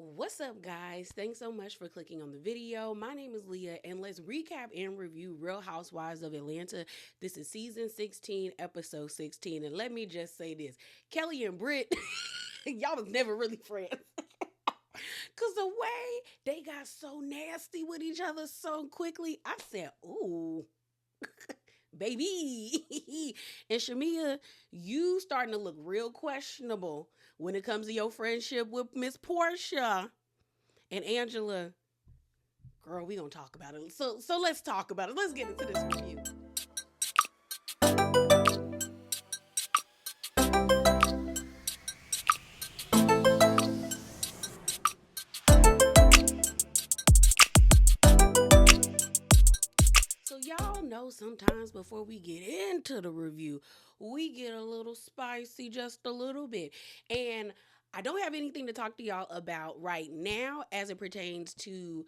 What's up, guys? Thanks so much for clicking on the video. My name is Leah, and let's recap and review Real Housewives of Atlanta. This is season 16, episode 16. And let me just say this, Kelli and Brit, y'all was never really friends. Because the way they got so nasty with each other so quickly, I said, ooh, baby. And Shamea, you starting to look real questionable when it comes to your friendship with Miss Porsha. And Angela, girl, we gonna talk about it. So let's talk about it. Let's get into this review. So y'all know sometimes before we get into the review, we get a little spicy just a little bit. And I don't have anything to talk to y'all about right now as it pertains to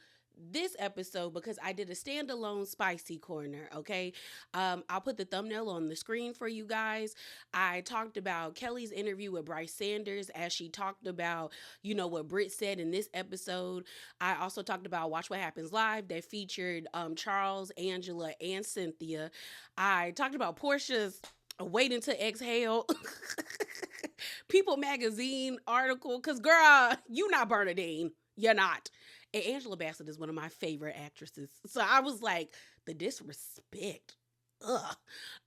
this episode because I did a standalone spicy corner. Okay, I'll put the thumbnail on the screen for you guys. I talked about Kelli's interview with Bryce Sanders as she talked about, what Brit said in this episode. I also talked about Watch What Happens Live that featured Charles, Angela, and Cynthia. I talked about Portia's waiting to exhale People magazine article because girl, you not Bernadine, you're not. And Angela Bassett is one of my favorite actresses. So I was like, the disrespect. Ugh.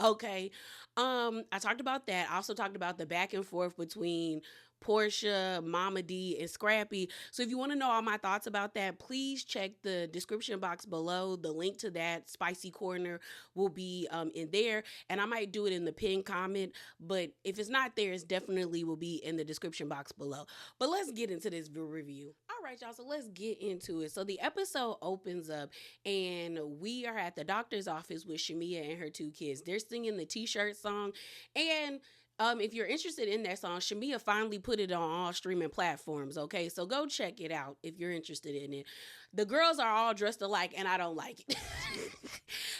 Okay. I talked about that. I also talked about the back and forth between Porsha, Momma D, and Scrappy. So if you want to know all my thoughts about that, please check the description box below. The link to that spicy corner will be in there, and I might do it in the pinned comment. But if it's not there, it definitely will be in the description box below. But let's get into this review. All right, y'all. So let's get into it. So the episode opens up, and we are at the doctor's office with Shamea and her two kids. They're singing the T-shirt song, and if you're interested in that song, Shamea finally put it on all streaming platforms. Okay, so go check it out if you're interested in it. The girls are all dressed alike, and I don't like it.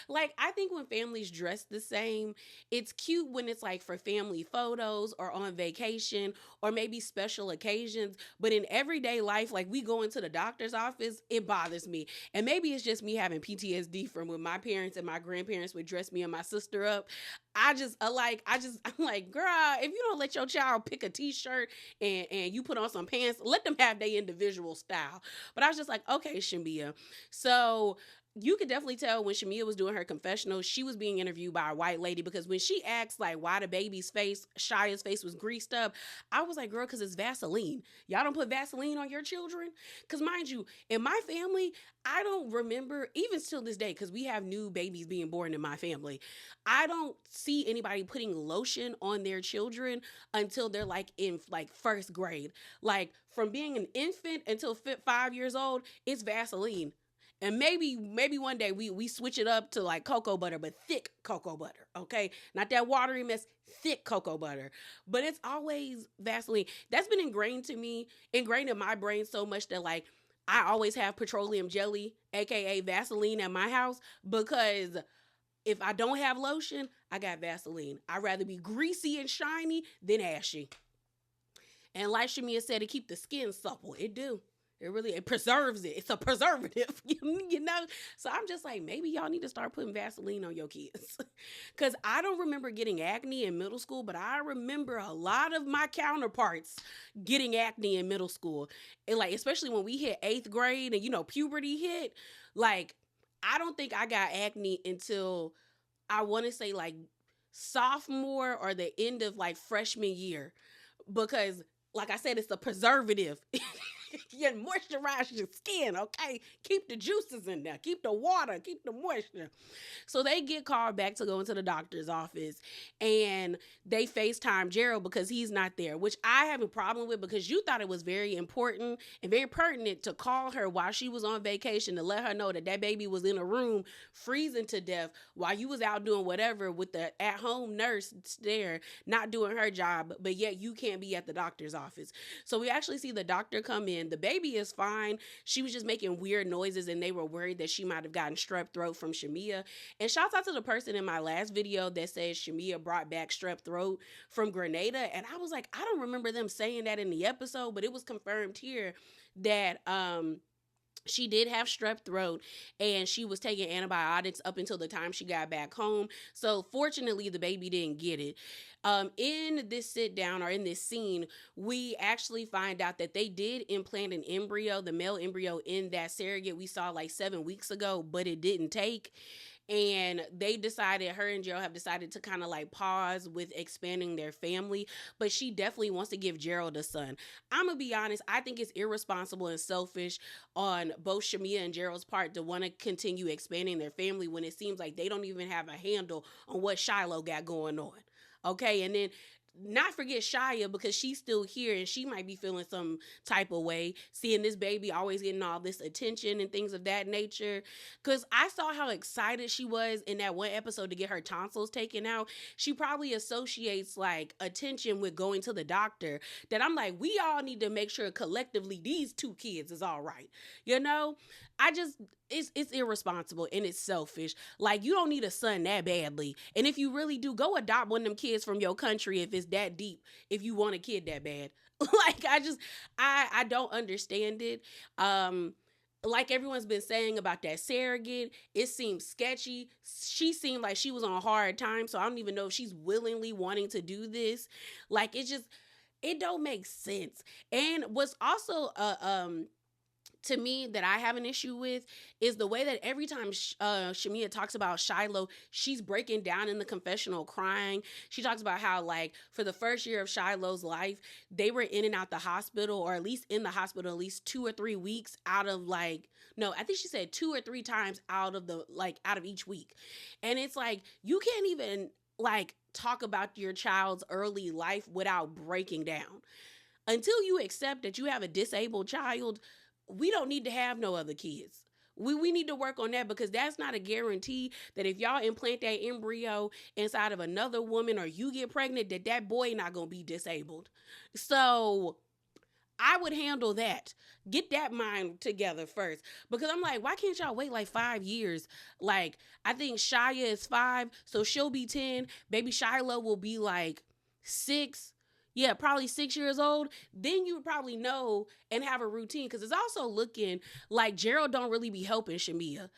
Like, I think when families dress the same, it's cute when it's like for family photos or on vacation or maybe special occasions. But in everyday life, like we go into the doctor's office, it bothers me. And maybe it's just me having PTSD from when my parents and my grandparents would dress me and my sister up. I'm like, girl, if you don't let your child pick a t-shirt and you put on some pants, let them have their individual style. But I was just like, okay, Shamea. So you could definitely tell when Shamea was doing her confessional, she was being interviewed by a white lady because when she asked like why the baby's face, Shia's face was greased up, I was like, girl, because it's Vaseline. Y'all don't put Vaseline on your children? Because mind you, in my family, I don't remember, even still this day, because we have new babies being born in my family, I don't see anybody putting lotion on their children until they're like in like first grade. Like from being an infant until 5 years old, it's Vaseline. And maybe one day we switch it up to like cocoa butter, but thick cocoa butter, okay? Not that watery mess, thick cocoa butter. But it's always Vaseline. That's been ingrained in my brain so much that like I always have petroleum jelly, aka Vaseline, at my house because if I don't have lotion, I got Vaseline. I'd rather be greasy and shiny than ashy. And like Shamea said, it keep the skin supple. It do. It preserves it. It's a preservative, you know? So I'm just like, maybe y'all need to start putting Vaseline on your kids. Because I don't remember getting acne in middle school, but I remember a lot of my counterparts getting acne in middle school. And like, especially when we hit 8th grade and, puberty hit, like, I don't think I got acne until I want to say like sophomore or the end of like freshman year. Because like I said, it's a preservative. You moisturize your skin, okay? Keep the juices in there. Keep the water. Keep the moisture. So they get called back to go into the doctor's office and they FaceTime Gerald because he's not there, which I have a problem with because you thought it was very important and very pertinent to call her while she was on vacation to let her know that that baby was in a room freezing to death while you was out doing whatever with the at-home nurse there not doing her job, but yet you can't be at the doctor's office. So we actually see the doctor come in. and the baby is fine. She was just making weird noises, and they were worried that she might have gotten strep throat from Shamea. And shouts out to the person in my last video that says Shamea brought back strep throat from Grenada. And I was like, I don't remember them saying that in the episode, but it was confirmed here that she did have strep throat and she was taking antibiotics up until the time she got back home. So fortunately, the baby didn't get it. In this sit down or in this scene, we actually find out that they did implant an embryo, the male embryo, in that surrogate we saw like 7 weeks ago, but it didn't take. And they decided, her and Gerald have decided to kind of like pause with expanding their family, but she definitely wants to give Gerald a son. I'm gonna be honest, I think it's irresponsible and selfish on both Shamea and Gerald's part to want to continue expanding their family when it seems like they don't even have a handle on what Shiloh got going on. Okay, and then not forget Shia, because she's still here and she might be feeling some type of way seeing this baby always getting all this attention and things of that nature. Because I saw how excited she was in that one episode to get her tonsils taken out. She probably associates like attention with going to the doctor, that I'm like, we all need to make sure collectively these two kids is all right. You know, I just, it's irresponsible and it's selfish. Like, you don't need a son that badly. And if you really do, go adopt one of them kids from your country if it's that deep, if you want a kid that bad. Like, I don't understand it. Like everyone's been saying about that surrogate, it seems sketchy. She seemed like she was on a hard time, so I don't even know if she's willingly wanting to do this. Like, it don't make sense. And what's also to me that I have an issue with is the way that every time Shamea talks about Shiloh, she's breaking down in the confessional crying. She talks about how, like, for the first year of Shiloh's life, they were in and out the hospital, or at least in the hospital at least 2 or 3 weeks out of like, no, I think she said 2 or 3 times out of each week. And it's like, you can't even like talk about your child's early life without breaking down. Until you accept that you have a disabled child, we don't need to have no other kids. We need to work on that, because that's not a guarantee that if y'all implant that embryo inside of another woman or you get pregnant, that boy not going to be disabled. So I would handle that. Get that mind together first. Because I'm like, why can't y'all wait like 5 years? Like, I think Shia is 5, so she'll be 10. Baby Shiloh will be like 6. Yeah, probably 6 years old. Then you would probably know and have a routine. Because it's also looking like Gerald don't really be helping Shamea.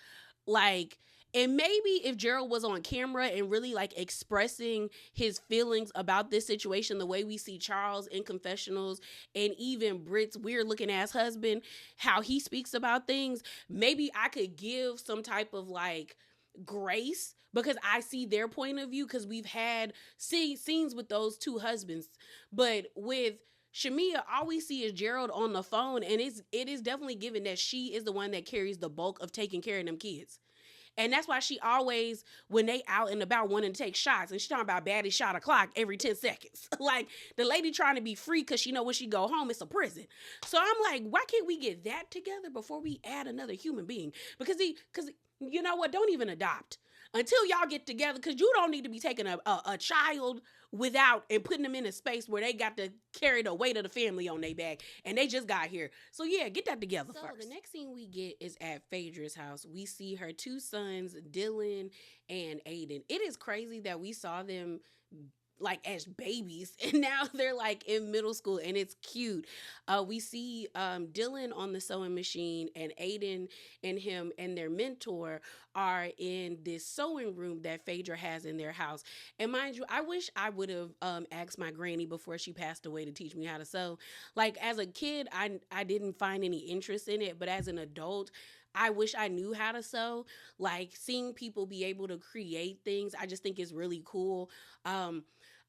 Like, and maybe if Gerald was on camera and really like expressing his feelings about this situation the way we see Charles in confessionals, and even Brit's weird looking ass husband, how he speaks about things, maybe I could give some type of like grace, because I see their point of view, because we've had scenes with those two husbands. But with Shamea, all we see is Gerald on the phone, and it is definitely given that she is the one that carries the bulk of taking care of them kids. And that's why she always, when they out and about wanting to take shots, and she talking about baddie shot o'clock every 10 seconds. Like, the lady trying to be free because she know when she go home, it's a prison. So I'm like, why can't we get that together before we add another human being? Because you know what? Don't even adopt until y'all get together, because you don't need to be taking a child without and putting them in a space where they got to carry the weight of the family on their back, and they just got here. So yeah, get that together first. The next scene we get is at Phaedra's house. We see her 2 sons, Dylan and Aiden. It is crazy that we saw them like as babies, and now they're like in middle school, and it's cute. We see Dylan on the sewing machine, and Aiden and him and their mentor are in this sewing room that Phaedra has in their house. And mind you, I wish I would have asked my granny before she passed away to teach me how to sew. Like, as a kid, I didn't find any interest in it, but as an adult, I wish I knew how to sew. Like, seeing people be able to create things, I just think is really cool.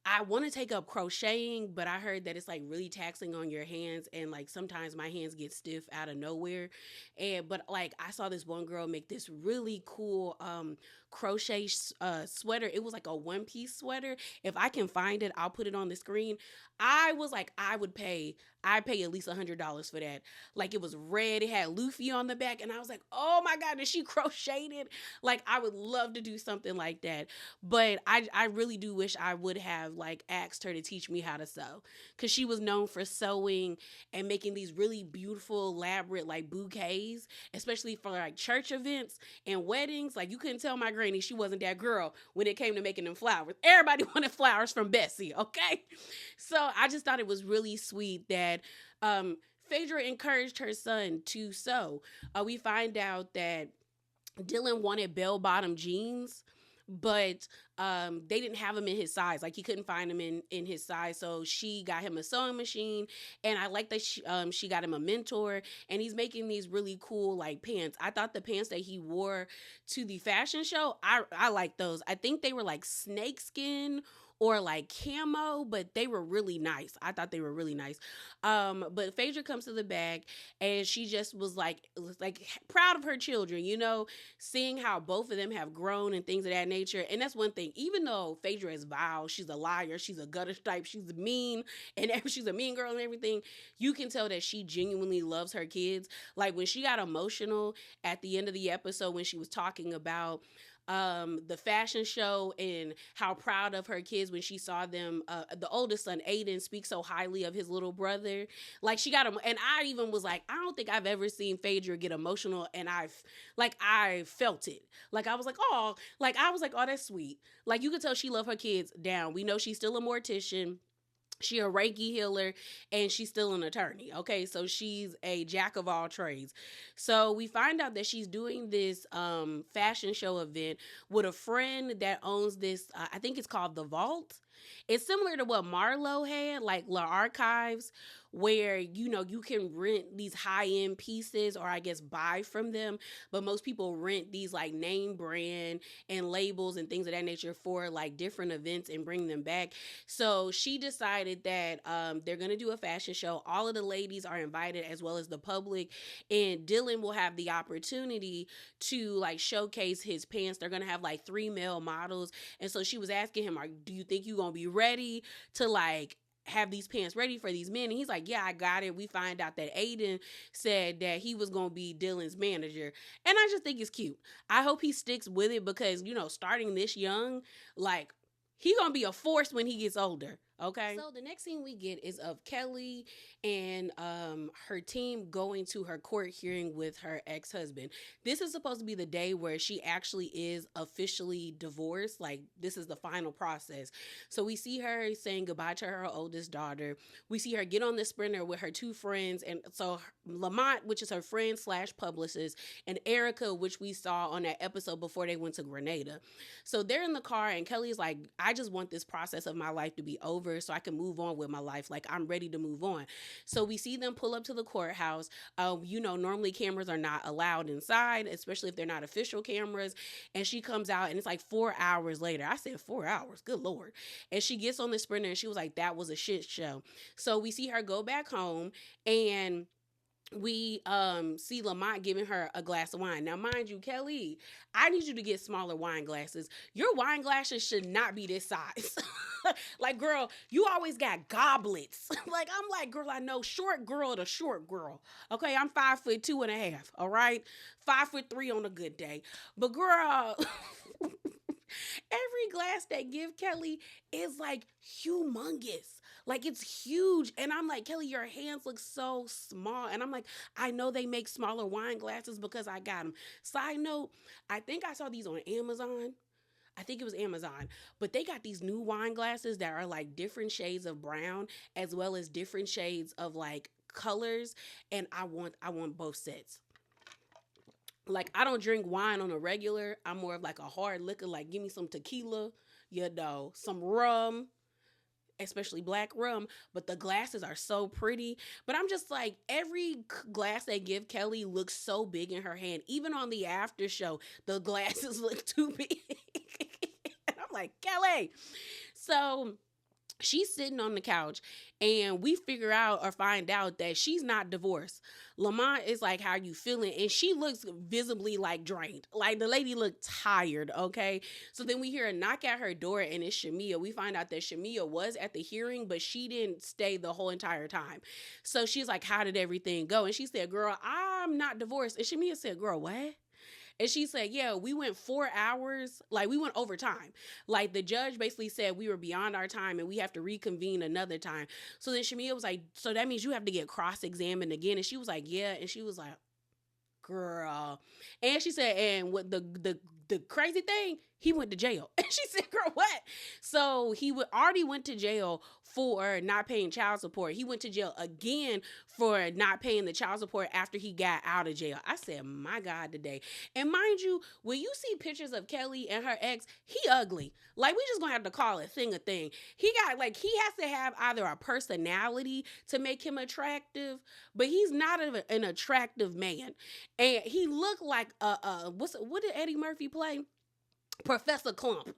I want to take up crocheting, but I heard that it's like really taxing on your hands, and like sometimes my hands get stiff out of nowhere. But like, I saw this one girl make this really cool crochet sweater. It was like a 1-piece sweater. If I can find it, I'll put it on the screen. I was like, I'd pay at least $100 for that. Like, it was red, it had Luffy on the back, and I was like, oh my God, did she crochet it? Like, I would love to do something like that. But I really do wish I would have have like asked her to teach me how to sew, because she was known for sewing and making these really beautiful, elaborate like bouquets, especially for like church events and weddings. Like you couldn't tell my granny she wasn't that girl when it came to making them flowers. Everybody wanted flowers from Bessie, okay? So I just thought it was really sweet that Phaedra encouraged her son to sew. We find out that Dylan wanted bell bottom jeans, but they didn't have him in his size. Like he couldn't find him in his size. So she got him a sewing machine, and I like that she got him a mentor, and he's making these really cool like pants. I thought the pants that he wore to the fashion show, I like those. I think they were like snakeskin or like camo, but they were really nice. I thought they were really nice. But Phaedra comes to the bag, and she just was like proud of her children, you know, seeing how both of them have grown and things of that nature. And that's one thing. Even though Phaedra is vile, she's a liar, she's a gutter type, she's mean, and she's a mean girl and everything, you can tell that she genuinely loves her kids. Like when she got emotional at the end of the episode when she was talking about the fashion show and how proud of her kids when she saw them, the oldest son Aiden speak so highly of his little brother. Like she got him, and I even was like, I don't think I've ever seen Phaedra get emotional, and I felt it. Like I was like, oh, that's sweet. Like you could tell she loved her kids down. We know she's still a mortician. She a Reiki healer, and she's still an attorney. Okay, so she's a jack of all trades. So we find out that she's doing this fashion show event with a friend that owns this. I think it's called The Vault. It's similar to what Marlo had, like La Archives, where you know you can rent these high-end pieces, or I guess buy from them, but most people rent these like name brand and labels and things of that nature for like different events and bring them back. So she decided that they're gonna do a fashion show. All of the ladies are invited, as well as the public, and Dylan will have the opportunity to like showcase his pants. They're gonna have like 3 male models, and so she was asking him, do you think you're gonna be ready to like have these pants ready for these men? And he's like, yeah, I got it. We find out that Aiden said that he was going to be Dylan's manager. And I just think it's cute. I hope he sticks with it, because, you know, starting this young, like, he going to be a force when he gets older. Okay. So the next scene we get is of Kelli and her team going to her court hearing with her ex-husband. This is supposed to be the day where she actually is officially divorced. Like this is the final process. So we see her saying goodbye to her oldest daughter. We see her get on the Sprinter with her 2 friends. And so Lamont, which is her friend / publicist, and Erica, which we saw on that episode before they went to Grenada. So they're in the car, and Kelly's like, I just want this process of my life to be over so I can move on with my life. Like I'm ready to move on. So we see them pull up to the courthouse. You know, normally cameras are not allowed inside, especially if they're not official cameras. And she comes out, and it's like 4 hours later. I said 4 hours, good Lord. And she gets on the Sprinter, and she was like, that was a shit show. So we see her go back home, and we see Lamont giving her a glass of wine. Now, mind you, Kelli, I need you to get smaller wine glasses. Your wine glasses should not be this size. Like, girl, you always got goblets. Like, I'm like, girl, I know, short girl to short girl. Okay, I'm 5'2.5", all right? 5'3" on a good day. But girl, every glass they give Kelli is like humongous. Like it's huge. And I'm like, Kelli, your hands look so small. And I'm like, I know they make smaller wine glasses because I got them. Side note, I think I saw these on Amazon. I think it was Amazon, but they got these new wine glasses that are like different shades of brown, as well as different shades of like colors. And I want both sets. Like, I don't drink wine on a regular. I'm more of like a hard liquor. Like, give me some tequila, you know, some rum, especially black rum. But the glasses are so pretty. But I'm just like, every glass they give Kelli looks so big in her hand. Even on the after show, the glasses look too big. And I'm like, Kelli. So she's sitting on the couch, and we figure out or find out that she's not divorced. Lamont is like, how you feeling? And she looks visibly like drained. Like the lady looked tired, okay? So then we hear a knock at her door, and it's Shamea. We find out that Shamea was at the hearing, but she didn't stay the whole entire time. So she's like, how did everything go? And she said, girl, I'm not divorced. And Shamea said, girl, what? And she said, yeah, we went 4 hours, like we went overtime. Like the judge basically said we were beyond our time and we have to reconvene another time. So then Shamea was like, so that means you have to get cross-examined again. And she was like, yeah. And she was like, girl. And she said, and what the crazy thing, he went to jail. And she said, girl, what? So he already went to jail for not paying child support. He went to jail again for not paying the child support after he got out of jail. I said, my God, today. And mind you, when you see pictures of Kelli and her ex, he ugly. Like, we just gonna have to call it thing a thing. He got, like, he has to have either a personality to make him attractive, but he's not an attractive man. And he looked like what did Eddie Murphy play? Professor Clump.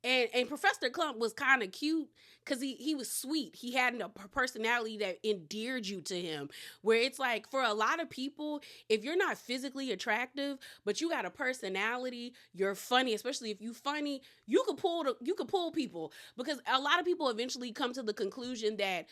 And Professor Clump was kind of cute because he was sweet. He had a personality that endeared you to him. Where it's like, for a lot of people, if you're not physically attractive, but you got a personality, you're funny, especially if you funny, you could pull people. Because a lot of people eventually come to the conclusion that,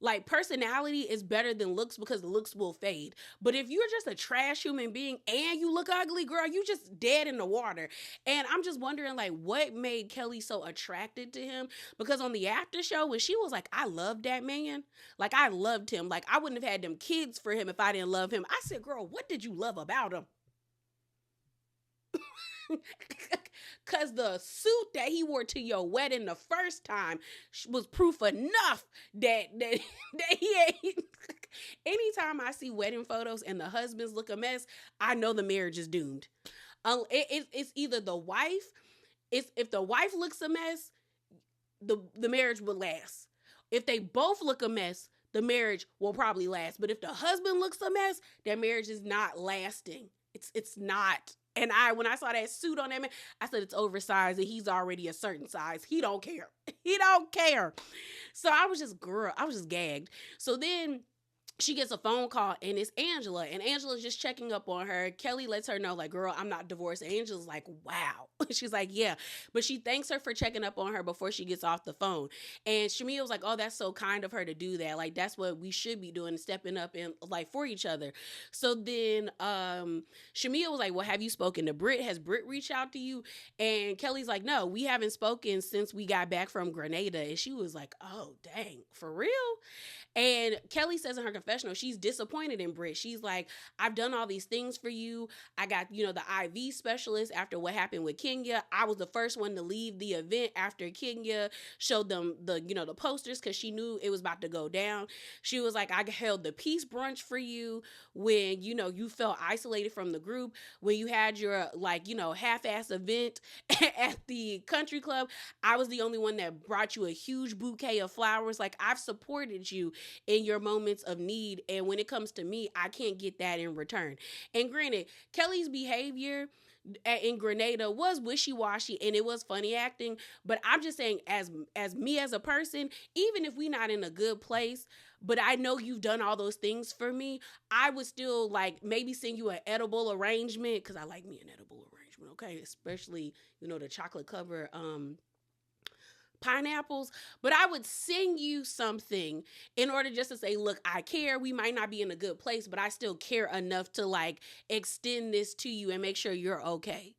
like, personality is better than looks because looks will fade. But if you're just a trash human being and you look ugly, girl, you just dead in the water. And I'm just wondering, like, what made Kelli so attracted to him? Because on the after show, when she was like, I loved that man. Like, I loved him. Like, I wouldn't have had them kids for him if I didn't love him. I said, girl, what did you love about him? Because the suit that he wore to your wedding the first time was proof enough that he ain't. Anytime I see wedding photos and the husbands look a mess, I know the marriage is doomed. It's either the wife. If the wife looks a mess, the marriage will last. If they both look a mess, the marriage will probably last. But if the husband looks a mess, that marriage is not lasting. It's not. And when I saw that suit on that man, I said, it's oversized and he's already a certain size. He don't care. He don't care. So I was just gagged. So then she gets a phone call and it's Angela, and Angela's just checking up on her. Kelli lets her know, like, girl, I'm not divorced. And Angela's like, wow. She's like, yeah. But she thanks her for checking up on her before she gets off the phone. And Shamea was like, oh, that's so kind of her to do that. Like, that's what we should be doing, stepping up and, like, for each other. So then Shamea was like, well, have you spoken to Brit? Has Brit reached out to you? And Kelly's like, no, we haven't spoken since we got back from Grenada. And she was like, oh, dang, for real? And Kelli says in her confessional, she's disappointed in Brit. She's like, I've done all these things for you. I got, the IV specialist after what happened with Kenya. I was the first one to leave the event after Kenya showed them the posters because she knew it was about to go down. She was like, I held the peace brunch for you when, you felt isolated from the group, when you had your, half-ass event at the country club. I was the only one that brought you a huge bouquet of flowers. Like, I've supported you in your moments of need, and when it comes to me, I can't get that in return. And granted, Kelli's behavior in Grenada was wishy-washy and it was funny acting, but I'm just saying, as me as a person, even if we not in a good place, but I know you've done all those things for me, I would still, like, maybe send you an edible arrangement, because I like me an edible arrangement, okay? Especially, the chocolate cover pineapples, but I would send you something in order just to say, look, I care. We might not be in a good place, but I still care enough to, like, extend this to you and make sure you're okay.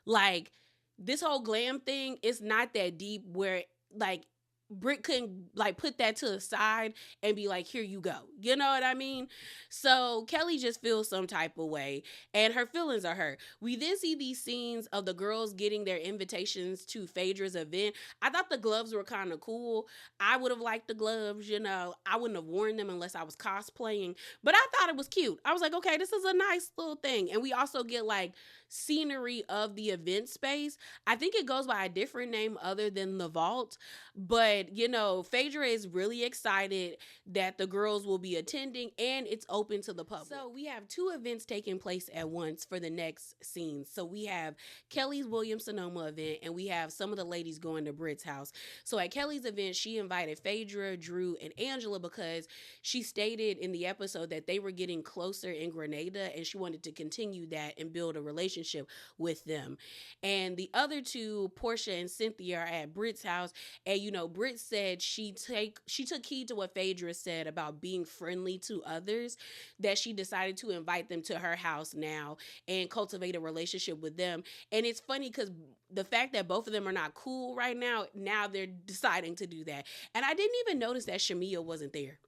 Like, this whole glam thing is not that deep where, like, Brit couldn't, like, put that to the side and be like, here you go. You know what I mean? So Kelli just feels some type of way and her feelings are hurt. We then see these scenes of the girls getting their invitations to Phaedra's event. I thought the gloves were kind of cool. I would have liked the gloves, I wouldn't have worn them unless I was cosplaying, but I thought it was cute. I was like, okay, this is a nice little thing. And we also get, like, scenery of the event space. I think it goes by a different name other than the vault, but Phaedra is really excited that the girls will be attending and it's open to the public. So we have two events taking place at once for the next scenes. So we have Kelli's Williams-Sonoma event and we have some of the ladies going to Brit's house. So at Kelli's event, she invited Phaedra, Drew, and Angela because she stated in the episode that they were getting closer in Grenada and she wanted to continue that and build a relationship with them. And the other two, Porsha and Cynthia, are at Brit's house, and Brit Brit said she took heed to what Phaedra said about being friendly to others, that she decided to invite them to her house now and cultivate a relationship with them. And it's funny because the fact that both of them are not cool right now they're deciding to do that. And I didn't even notice that Shamea wasn't there.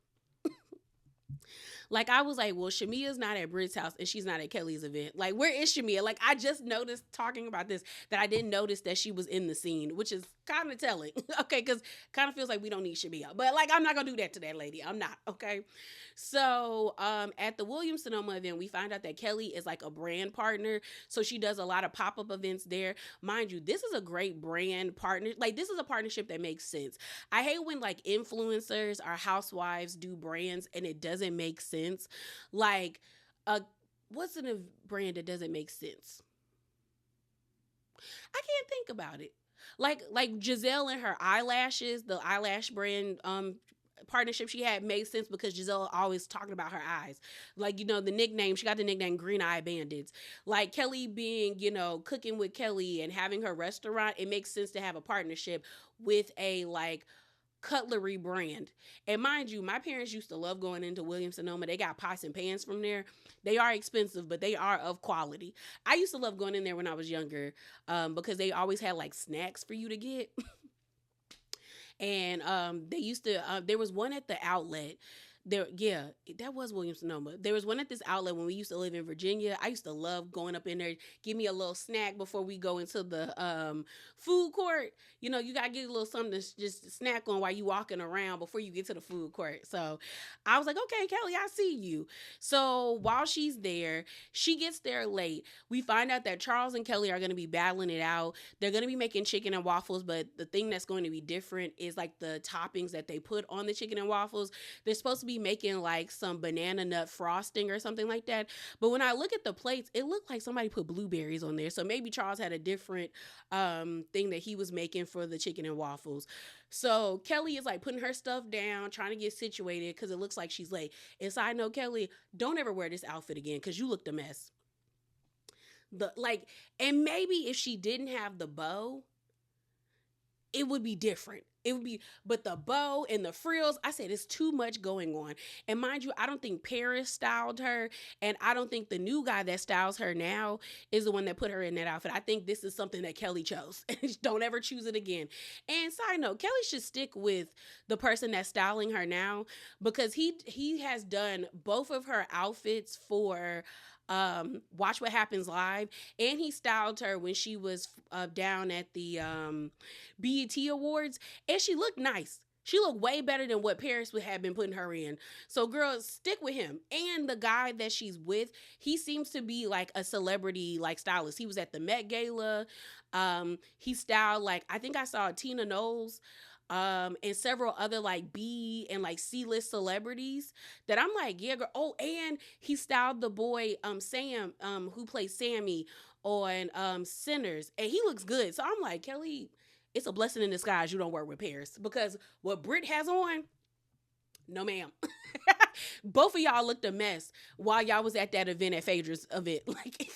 Like I was like, well, Shamea's not at Brit's house and she's not at Kelly's event. Like, where is Shamea? Like, I just noticed talking about this that I didn't notice that she was in the scene, which is kind of telling. Okay, because kind of feels like we don't need Shamea. But like, I'm not gonna do that to that lady. I'm not. Okay. So at the Williams Sonoma event, we find out that Kelli is like a brand partner. So she does a lot of pop-up events there. Mind you, this is a great brand partner. Like, this is a partnership that makes sense. I hate when like influencers or housewives do brands and it doesn't make sense. Like, what's in a brand that doesn't make sense? I can't think about it. Like Giselle and her eyelashes, the eyelash brand partnership she had made sense because Giselle always talking about her eyes. Like, the nickname, she got the nickname Green Eye Bandits. Like Kelli being, cooking with Kelli and having her restaurant, it makes sense to have a partnership with a like cutlery brand. And mind you, my parents used to love going into Williams Sonoma. They got pots and pans from there. They are expensive, but they are of quality. I used to love going in there when I was younger because they always had like snacks for you to get. And they used to there was one at the outlet there. Yeah, that was Williams Sonoma. There was one at this outlet when we used to live in Virginia. I used to love going up in there, give me a little snack before we go into the food court. You gotta get a little something to just snack on while you walking around before you get to the food court. So I was like, okay, Kelli, I see you. So while she's there, she gets there late. We find out that Charles and Kelli are gonna be battling it out. They're gonna be making chicken and waffles, but the thing that's going to be different is like the toppings that they put on the chicken and waffles. They're supposed to be making like some banana nut frosting or something like that. But when I look at the plates, it looked like somebody put blueberries on there. So maybe Charles had a different thing that he was making for the chicken and waffles. So Kelli is like putting her stuff down, trying to get situated because it looks like she's late. And side note, Kelli, don't ever wear this outfit again because you looked a mess. And maybe if she didn't have the bow, it would be different. It would be, but the bow and the frills, I said it's too much going on. And mind you, I don't think Paris styled her, and I don't think the new guy that styles her now is the one that put her in that outfit. I think this is something that Kelli chose. Don't ever choose it again. And side note, Kelli should stick with the person that's styling her now because he has done both of her outfits for Watch What Happens Live, and he styled her when she was down at the BET Awards, and she looked nice. She looked way better than what Paris would have been putting her in. So girls, stick with him. And the guy that she's with, he seems to be like a celebrity like stylist. He was at the Met Gala. He styled like, I think I saw Tina Knowles and several other like B and like C-list celebrities that I'm like, yeah, girl. Oh, and he styled the boy Sam who plays Sammy on Sinners, and he looks good. So I'm like, Kelli, it's a blessing in disguise you don't work with Paris because what Brit has on, no ma'am. Both of y'all looked a mess while y'all was at that event at Phaedra's event. Like,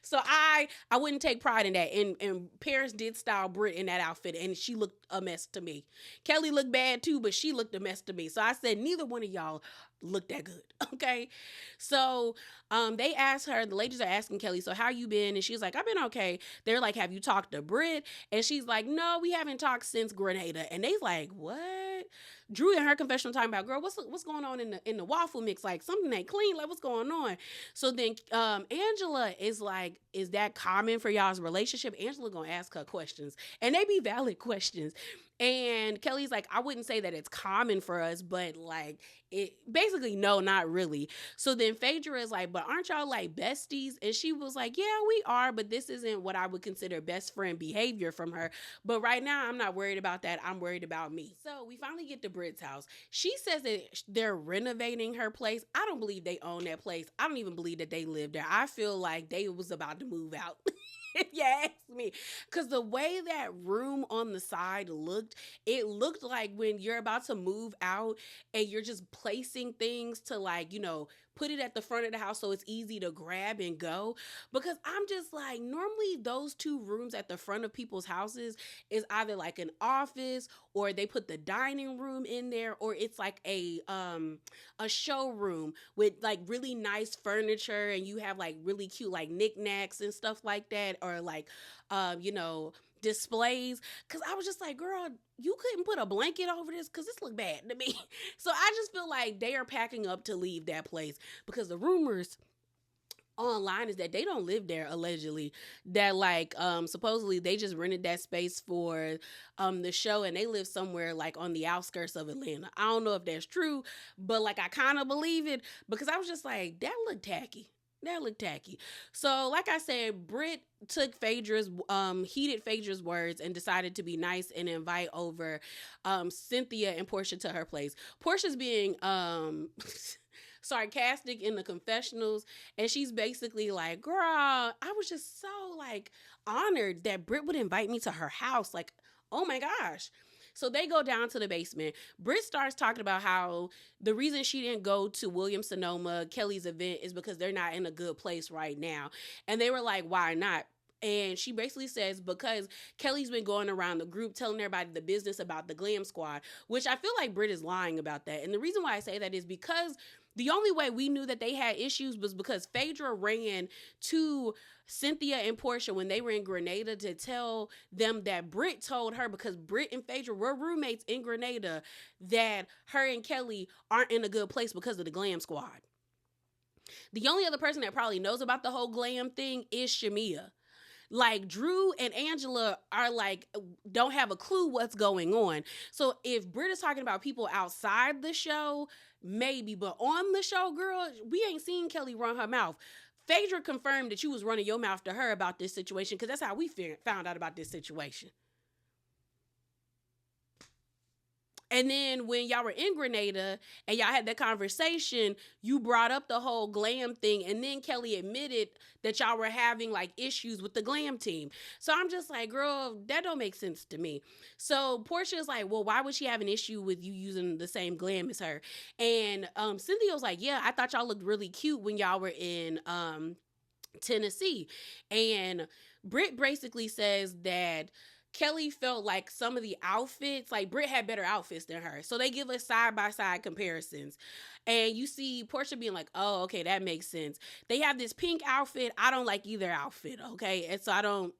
so I wouldn't take pride in that. And Paris did style Brit in that outfit, and she looked a mess to me. Kelli looked bad too, but she looked a mess to me. So I said neither one of y'all looked that good. Okay. So they asked her, the ladies are asking Kelli, so how you been? And she's like, I've been okay. They're like, have you talked to Brit? And she's like, no, we haven't talked since Grenada. And they's like, what? Drew in her confessional talking about, girl, what's going on in the waffle mix? Like something ain't clean. Like what's going on? So then Angela is like, is that common for y'all's relationship? Angela gonna ask her questions, and they be valid questions. And Kelli's like, I wouldn't say that it's common for us, but like it basically, no, not really. So then Phaedra is like, but aren't y'all like besties? And she was like, yeah, we are, but this isn't what I would consider best friend behavior from her. But right now, I'm not worried about that. I'm worried about me. So we finally get to Brit's house. She says that they're renovating her place. I don't believe they own that place. I don't even believe that they live there. I feel like they was about to move out. If you ask me, because the way that room on the side looked, it looked like when you're about to move out and you're just placing things to like, put it at the front of the house so it's easy to grab and go. Because I'm just like, normally those two rooms at the front of people's houses is either like an office, or they put the dining room in there, or it's like a showroom with like really nice furniture, and you have like really cute like knickknacks and stuff like that, or like you know, displays. Because I was just like, girl, you couldn't put a blanket over this because this look bad to me. So I just feel like they are packing up to leave that place, because the rumors online is that they don't live there, allegedly, that like supposedly they just rented that space for the show, and they live somewhere like on the outskirts of Atlanta. I don't know if that's true, but like I kind of believe it, because I was just like, that looked tacky. That looked tacky. So, like I said, Brit took Phaedra's heated Phaedra's words and decided to be nice and invite over Cynthia and Porsha to her place. Porsha's being sarcastic in the confessionals, and she's basically like, girl, I was just so like honored that Brit would invite me to her house. Like, oh my gosh. So they go down to the basement. Brit starts talking about how the reason she didn't go to William Sonoma, Kelli's event, is because they're not in a good place right now. And they were like, why not? And she basically says, because Kelli's been going around the group telling everybody the business about the Glam Squad, which I feel like Brit is lying about that. And the reason why I say that is because the only way we knew that they had issues was because Phaedra ran to Cynthia and Porsha when they were in Grenada to tell them that Brit told her, because Brit and Phaedra were roommates in Grenada, that her and Kelli aren't in a good place because of the Glam Squad. The only other person that probably knows about the whole glam thing is Shamea. Like Drew and Angela are like, don't have a clue what's going on. So if Brit is talking about people outside the show, maybe, but on the show, girl, we ain't seen Kelli run her mouth. Phaedra confirmed that you was running your mouth to her about this situation, because that's how we found out about this situation. And then when y'all were in Grenada and y'all had that conversation, you brought up the whole glam thing. And then Kelli admitted that y'all were having like issues with the glam team. So I'm just like, girl, that don't make sense to me. So Porsha is like, well, why would she have an issue with you using the same glam as her? And Cynthia was like, yeah, I thought y'all looked really cute when y'all were in Tennessee. And Brit basically says that Kelli felt like some of the outfits, like Brit had better outfits than her. So they give us side-by-side comparisons. And you see Porsha being like, oh, okay, that makes sense. They have this pink outfit. I don't like either outfit, okay? And so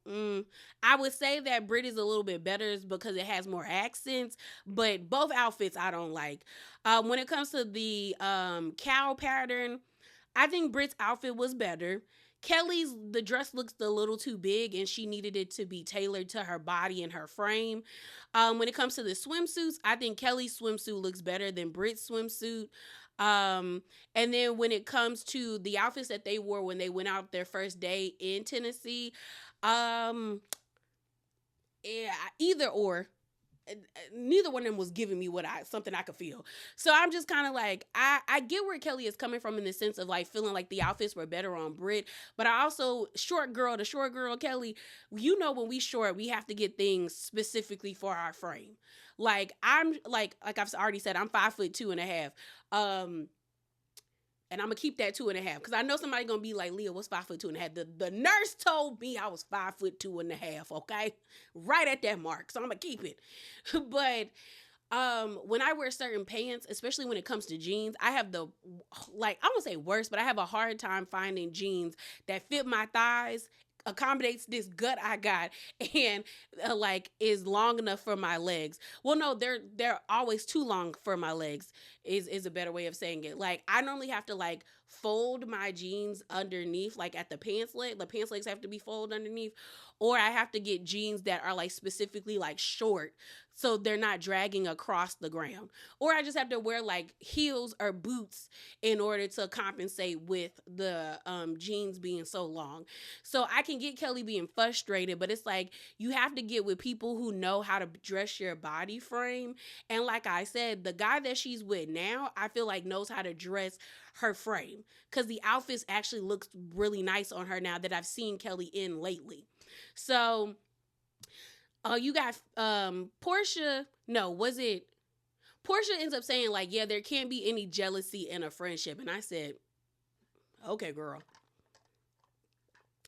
I would say that Brit is a little bit better because it has more accents, but both outfits I don't like. When it comes to the cow pattern, I think Brit's outfit was better. Kelli's, the dress looks a little too big, and she needed it to be tailored to her body and her frame. When it comes to the swimsuits, I think Kelli's swimsuit looks better than Brit's swimsuit. And then when it comes to the outfits that they wore when they went out their first day in Tennessee, yeah, either or. Neither one of them was giving me something I could feel. So I'm just kind of like, I get where Kelli is coming from in the sense of like feeling like the outfits were better on Brit, but I also, the short girl Kelli, you know, when we short, we have to get things specifically for our frame. Like I'm like I've already said, I'm 5'2.5". And I'm gonna keep that 2.5, because I know somebody gonna be like, Leah, what's 5'2.5"? The nurse told me I was 5'2.5". Okay, right at that mark. So I'm gonna keep it. But when I wear certain pants, especially when it comes to jeans, I have I won't say worst, but I have a hard time finding jeans that fit my thighs, accommodates this gut I got, and like is long enough for my legs. Well, no, they're always too long for my legs is a better way of saying it. Like I normally have to like fold my jeans underneath, like at the pants leg. The pants legs have to be folded underneath, or I have to get jeans that are like specifically like short, so they're not dragging across the ground. Or I just have to wear like heels or boots in order to compensate with the jeans being so long. So I can get Kelli being frustrated, but it's like you have to get with people who know how to dress your body frame. And like I said, the guy that she's with now, I feel like knows how to dress her frame, because the outfits actually looks really nice on her now that I've seen Kelli in lately. So you got Porsha. No, was it Porsha ends up saying like, yeah, there can't be any jealousy in a friendship. And I said, Okay, girl.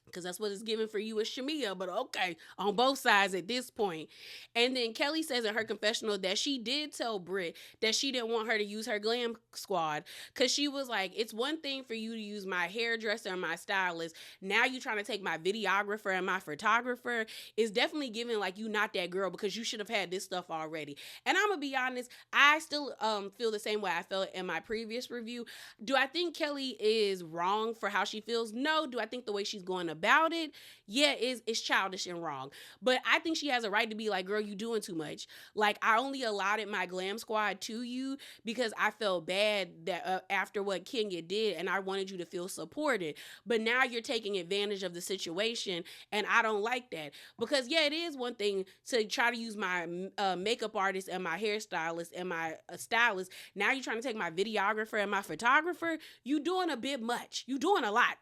Because that's what it's giving for you with Shamea, but okay, on both sides at this point. And then Kelli says in her confessional that she did tell Brit that she didn't want her to use her glam squad because she was like, it's one thing for you to use my hairdresser and my stylist. Now you trying to take my videographer and my photographer. Is definitely giving like you not that girl because you should have had this stuff already. And I'm gonna be honest, I still feel the same way I felt in my previous review. Do I think Kelli is wrong for how she feels? No. Do I think the way she's going about it? Yeah, is childish and wrong. But I think she has a right to be like, girl, you doing too much. Like, I only allotted my glam squad to you because I felt bad that after what Kenya did, and I wanted you to feel supported. But now you're taking advantage of the situation, and I don't like that. Because yeah, it is one thing to try to use my makeup artist and my hairstylist and my stylist. Now you're trying to take my videographer and my photographer. You doing a bit much. You doing a lot.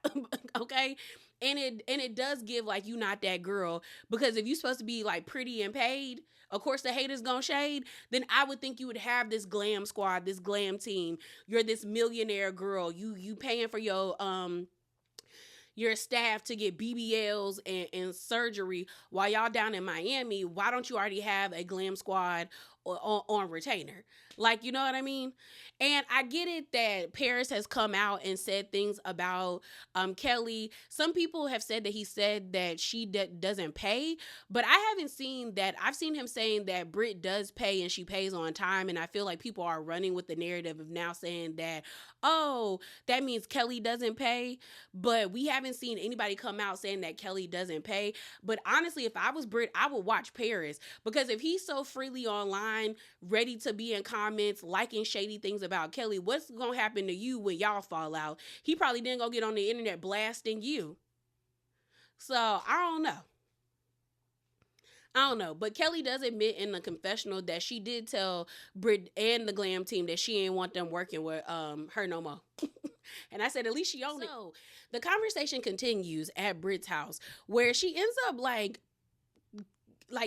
Okay. And it does give like you not that girl, because if you're supposed to be like pretty and paid, of course the haters gonna shade. Then I would think you would have this glam squad, this glam team. You're this millionaire girl. You paying for your staff to get BBLs and surgery while y'all down in Miami. Why don't you already have a glam squad on retainer? Like, you know what I mean? And I get it that Paris has come out and said things about Kelli. Some people have said that he said that she doesn't pay, but I haven't seen that. I've seen him saying that Brit does pay and she pays on time, and I feel like people are running with the narrative of now saying that, oh, that means Kelli doesn't pay, but we haven't seen anybody come out saying that Kelli doesn't pay. But honestly, if I was Brit, I would watch Paris, because if he's so freely online, ready to be in comments, liking shady things about Kelli, what's gonna happen to you when y'all fall out? He probably didn't go get on the internet blasting you. So I don't know, but Kelli does admit in the confessional that she did tell Brit and the glam team that she ain't want them working with her no more. And I said, at least she owned it. So the conversation continues at Brit's house, where she ends up like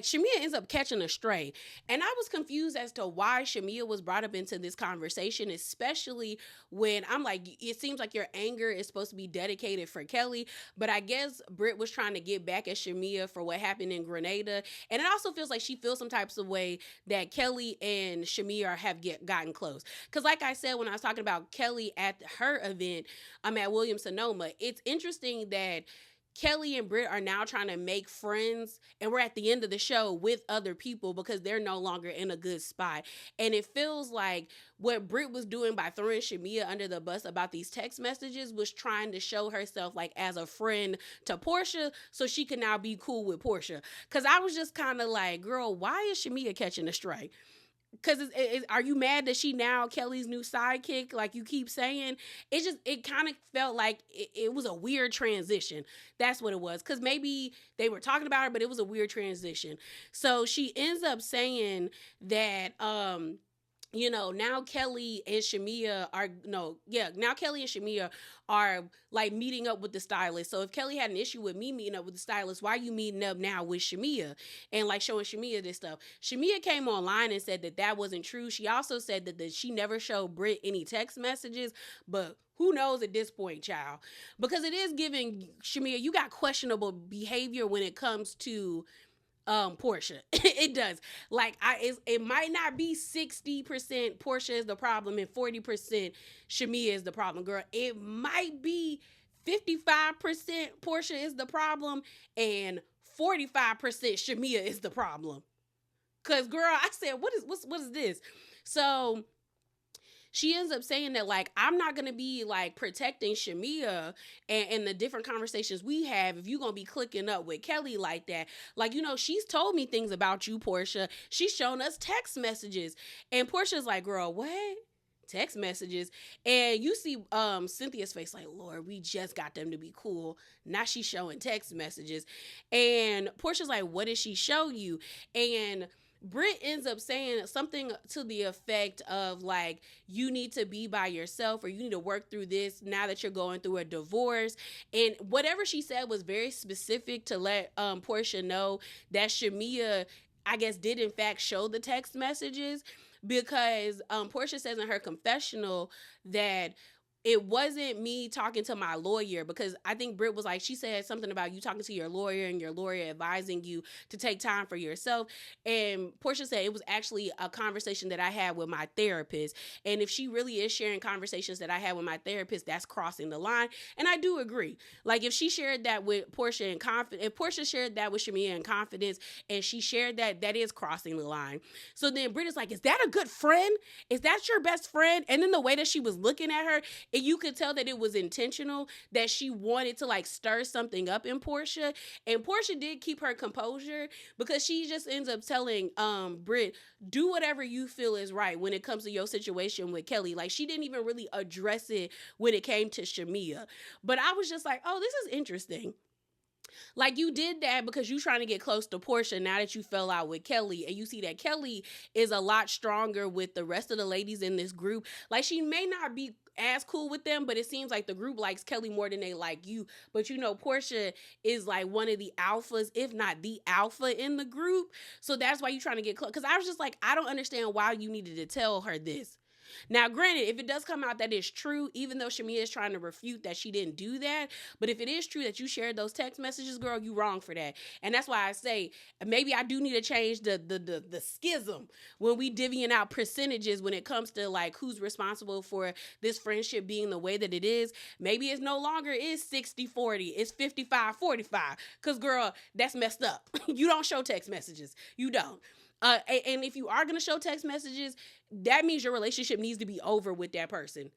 Shamea ends up catching a stray. And I was confused as to why Shamea was brought up into this conversation, especially when I'm like, it seems like your anger is supposed to be dedicated for Kelli, but I guess Brit was trying to get back at Shamea for what happened in Grenada. And it also feels like she feels some types of way that Kelli and Shamea have gotten close. Because like I said, when I was talking about Kelli at her event, I'm at Williams Sonoma, it's interesting that Kelli and Brit are now trying to make friends, and we're at the end of the show with other people because they're no longer in a good spot. And it feels like what Brit was doing by throwing Shamea under the bus about these text messages was trying to show herself like as a friend to Porsha so she can now be cool with Porsha. Because I was just kind of like, girl, why is Shamea catching a stray? Because are you mad that she now Kelli's new sidekick, like you keep saying? It kind of felt like it was a weird transition. That's what it was. Because maybe they were talking about her, but it was a weird transition. So she ends up saying that now Kelli and Shamea are like meeting up with the stylist. So if Kelli had an issue with me meeting up with the stylist, why are you meeting up now with Shamea and like showing Shamea this stuff? Shamea came online and said that wasn't true. She also said that she never showed Brit any text messages, but who knows at this point, child? Because it is giving Shamea, you got questionable behavior when it comes to Porsha. It does. Like it might not be 60% Porsha is the problem and 40% Shamea is the problem, girl. It might be 55% Porsha is the problem and 45% Shamea is the problem. Cause girl, I said, what is this? So she ends up saying that, like, I'm not going to be, like, protecting Shamea and the different conversations we have if you're going to be clicking up with Kelli like that. Like, she's told me things about you, Porsha. She's shown us text messages. And Portia's like, girl, what? Text messages. And you see Cynthia's face like, Lord, we just got them to be cool. Now she's showing text messages. And Portia's like, what did she show you? And Brit ends up saying something to the effect of like, you need to be by yourself, or you need to work through this now that you're going through a divorce. And whatever she said was very specific to let Porsha know that Shamea, I guess, did in fact show the text messages, because Porsha says in her confessional that it wasn't me talking to my lawyer, because I think Brit was like, she said something about you talking to your lawyer and your lawyer advising you to take time for yourself. And Porsha said it was actually a conversation that I had with my therapist. And if she really is sharing conversations that I had with my therapist, that's crossing the line. And I do agree. Like if she shared that with Porsha in confidence, if Porsha shared that with Shamea in confidence, and she shared that, that is crossing the line. So then Brit is like, is that a good friend? Is that your best friend? And then the way that she was looking at her, and you could tell that it was intentional, that she wanted to like stir something up in Porsha. And Porsha did keep her composure, because she just ends up telling Brit, do whatever you feel is right when it comes to your situation with Kelli. Like she didn't even really address it when it came to Shamea. But I was just like, oh, this is interesting. Like you did that because you trying to get close to Porsha now that you fell out with Kelli, and you see that Kelli is a lot stronger with the rest of the ladies in this group. Like she may not be as cool with them, but it seems like the group likes Kelli more than they like you. But you know, Porsha is like one of the alphas, if not the alpha in the group. So that's why you trying to get close. Because I was just like, I don't understand why you needed to tell her this. Now, granted, if it does come out that it's true, even though Shamea is trying to refute that she didn't do that, but if it is true that you shared those text messages, girl, you wrong for that. And that's why I say maybe I do need to change the schism when we divvying out percentages when it comes to like who's responsible for this friendship being the way that it is. Maybe it's no longer is 60-40, it's 55-45. Because girl, that's messed up. You don't show text messages. You don't. And if you are going to show text messages, that means your relationship needs to be over with that person.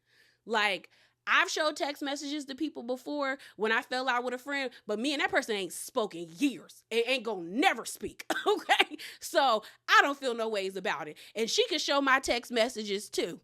Like, I've showed text messages to people before when I fell out with a friend, but me and that person ain't spoken years. It ain't gonna never speak, okay? So I don't feel no ways about it. And she can show my text messages too,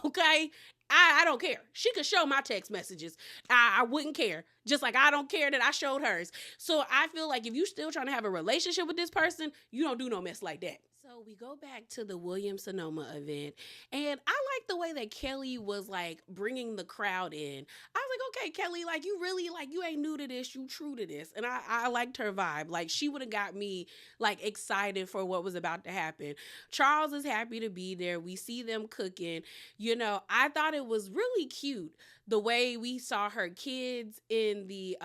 okay? I don't care. She could show my text messages. I wouldn't care. Just like I don't care that I showed hers. So I feel like if you still trying to have a relationship with this person, you don't do no mess like that. So we go back to the Williams-Sonoma event, and I like the way that Kelli was like bringing the crowd in. I was like, okay, Kelli, like you really like you ain't new to this, you true to this, and I liked her vibe. Like she would have got me like excited for what was about to happen. Charles is happy to be there. We see them cooking. You know, I thought it was really cute the way we saw her kids in the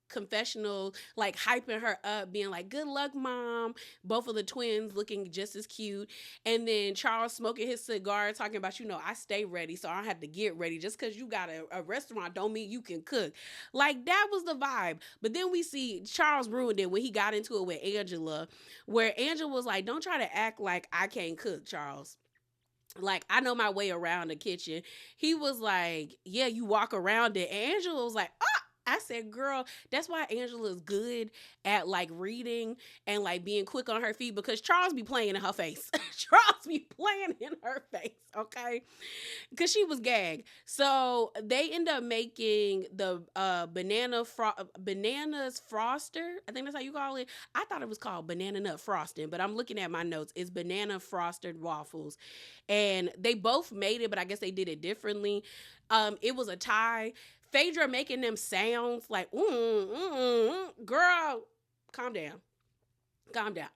confessional, like hyping her up, being like, good luck, mom. Both of the twins looking just as cute. And then Charles smoking his cigar, talking about, you know, I stay ready, so I don't have to get ready. Just because you got a restaurant don't mean you can cook. Like, that was the vibe. But then we see Charles ruined it when he got into it with Angela, where Angela was like, don't try to act like I can't cook, Charles. Like, I know my way around the kitchen. He was like, yeah, you walk around it. And Angela was like, ah. I said, girl, that's why Angela's good at like reading and like being quick on her feet, because Charles be playing in her face. Charles be playing in her face, okay? Because she was gagged. So they end up making the bananas froster. I think that's how you call it. I thought it was called banana nut frosting, but I'm looking at my notes. It's banana frosted waffles. And they both made it, but I guess they did it differently. It was a tie. Phaedra making them sounds like, girl, calm down. Calm down.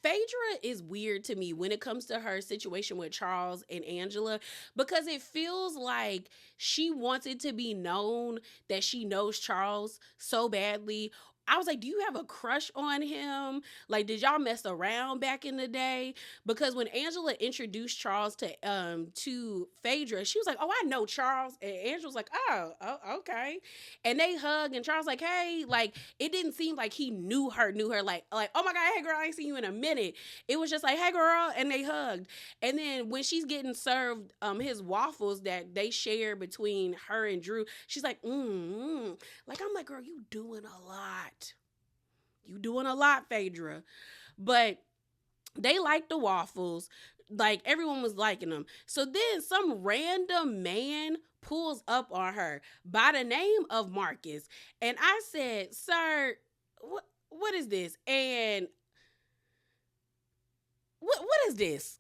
Phaedra is weird to me when it comes to her situation with Charles and Angela, because it feels like she wants it to be known that she knows Charles so badly. I was like, do you have a crush on him? Like, did y'all mess around back in the day? Because when Angela introduced Charles to Phaedra, she was like, oh, I know Charles. And Angela was like, oh, okay. And they hug, and Charles like, hey, like, it didn't seem like he knew her, like, oh my God, hey girl, I ain't seen you in a minute. It was just like, hey girl, and they hugged. And then when she's getting served his waffles that they share between her and Drew, she's like, like, I'm like, girl, you doing a lot. You doing a lot, Phaedra. But they liked the waffles. Like, everyone was liking them. So then some random man pulls up on her by the name of Marcus. And I said, sir, what is this? And what is this?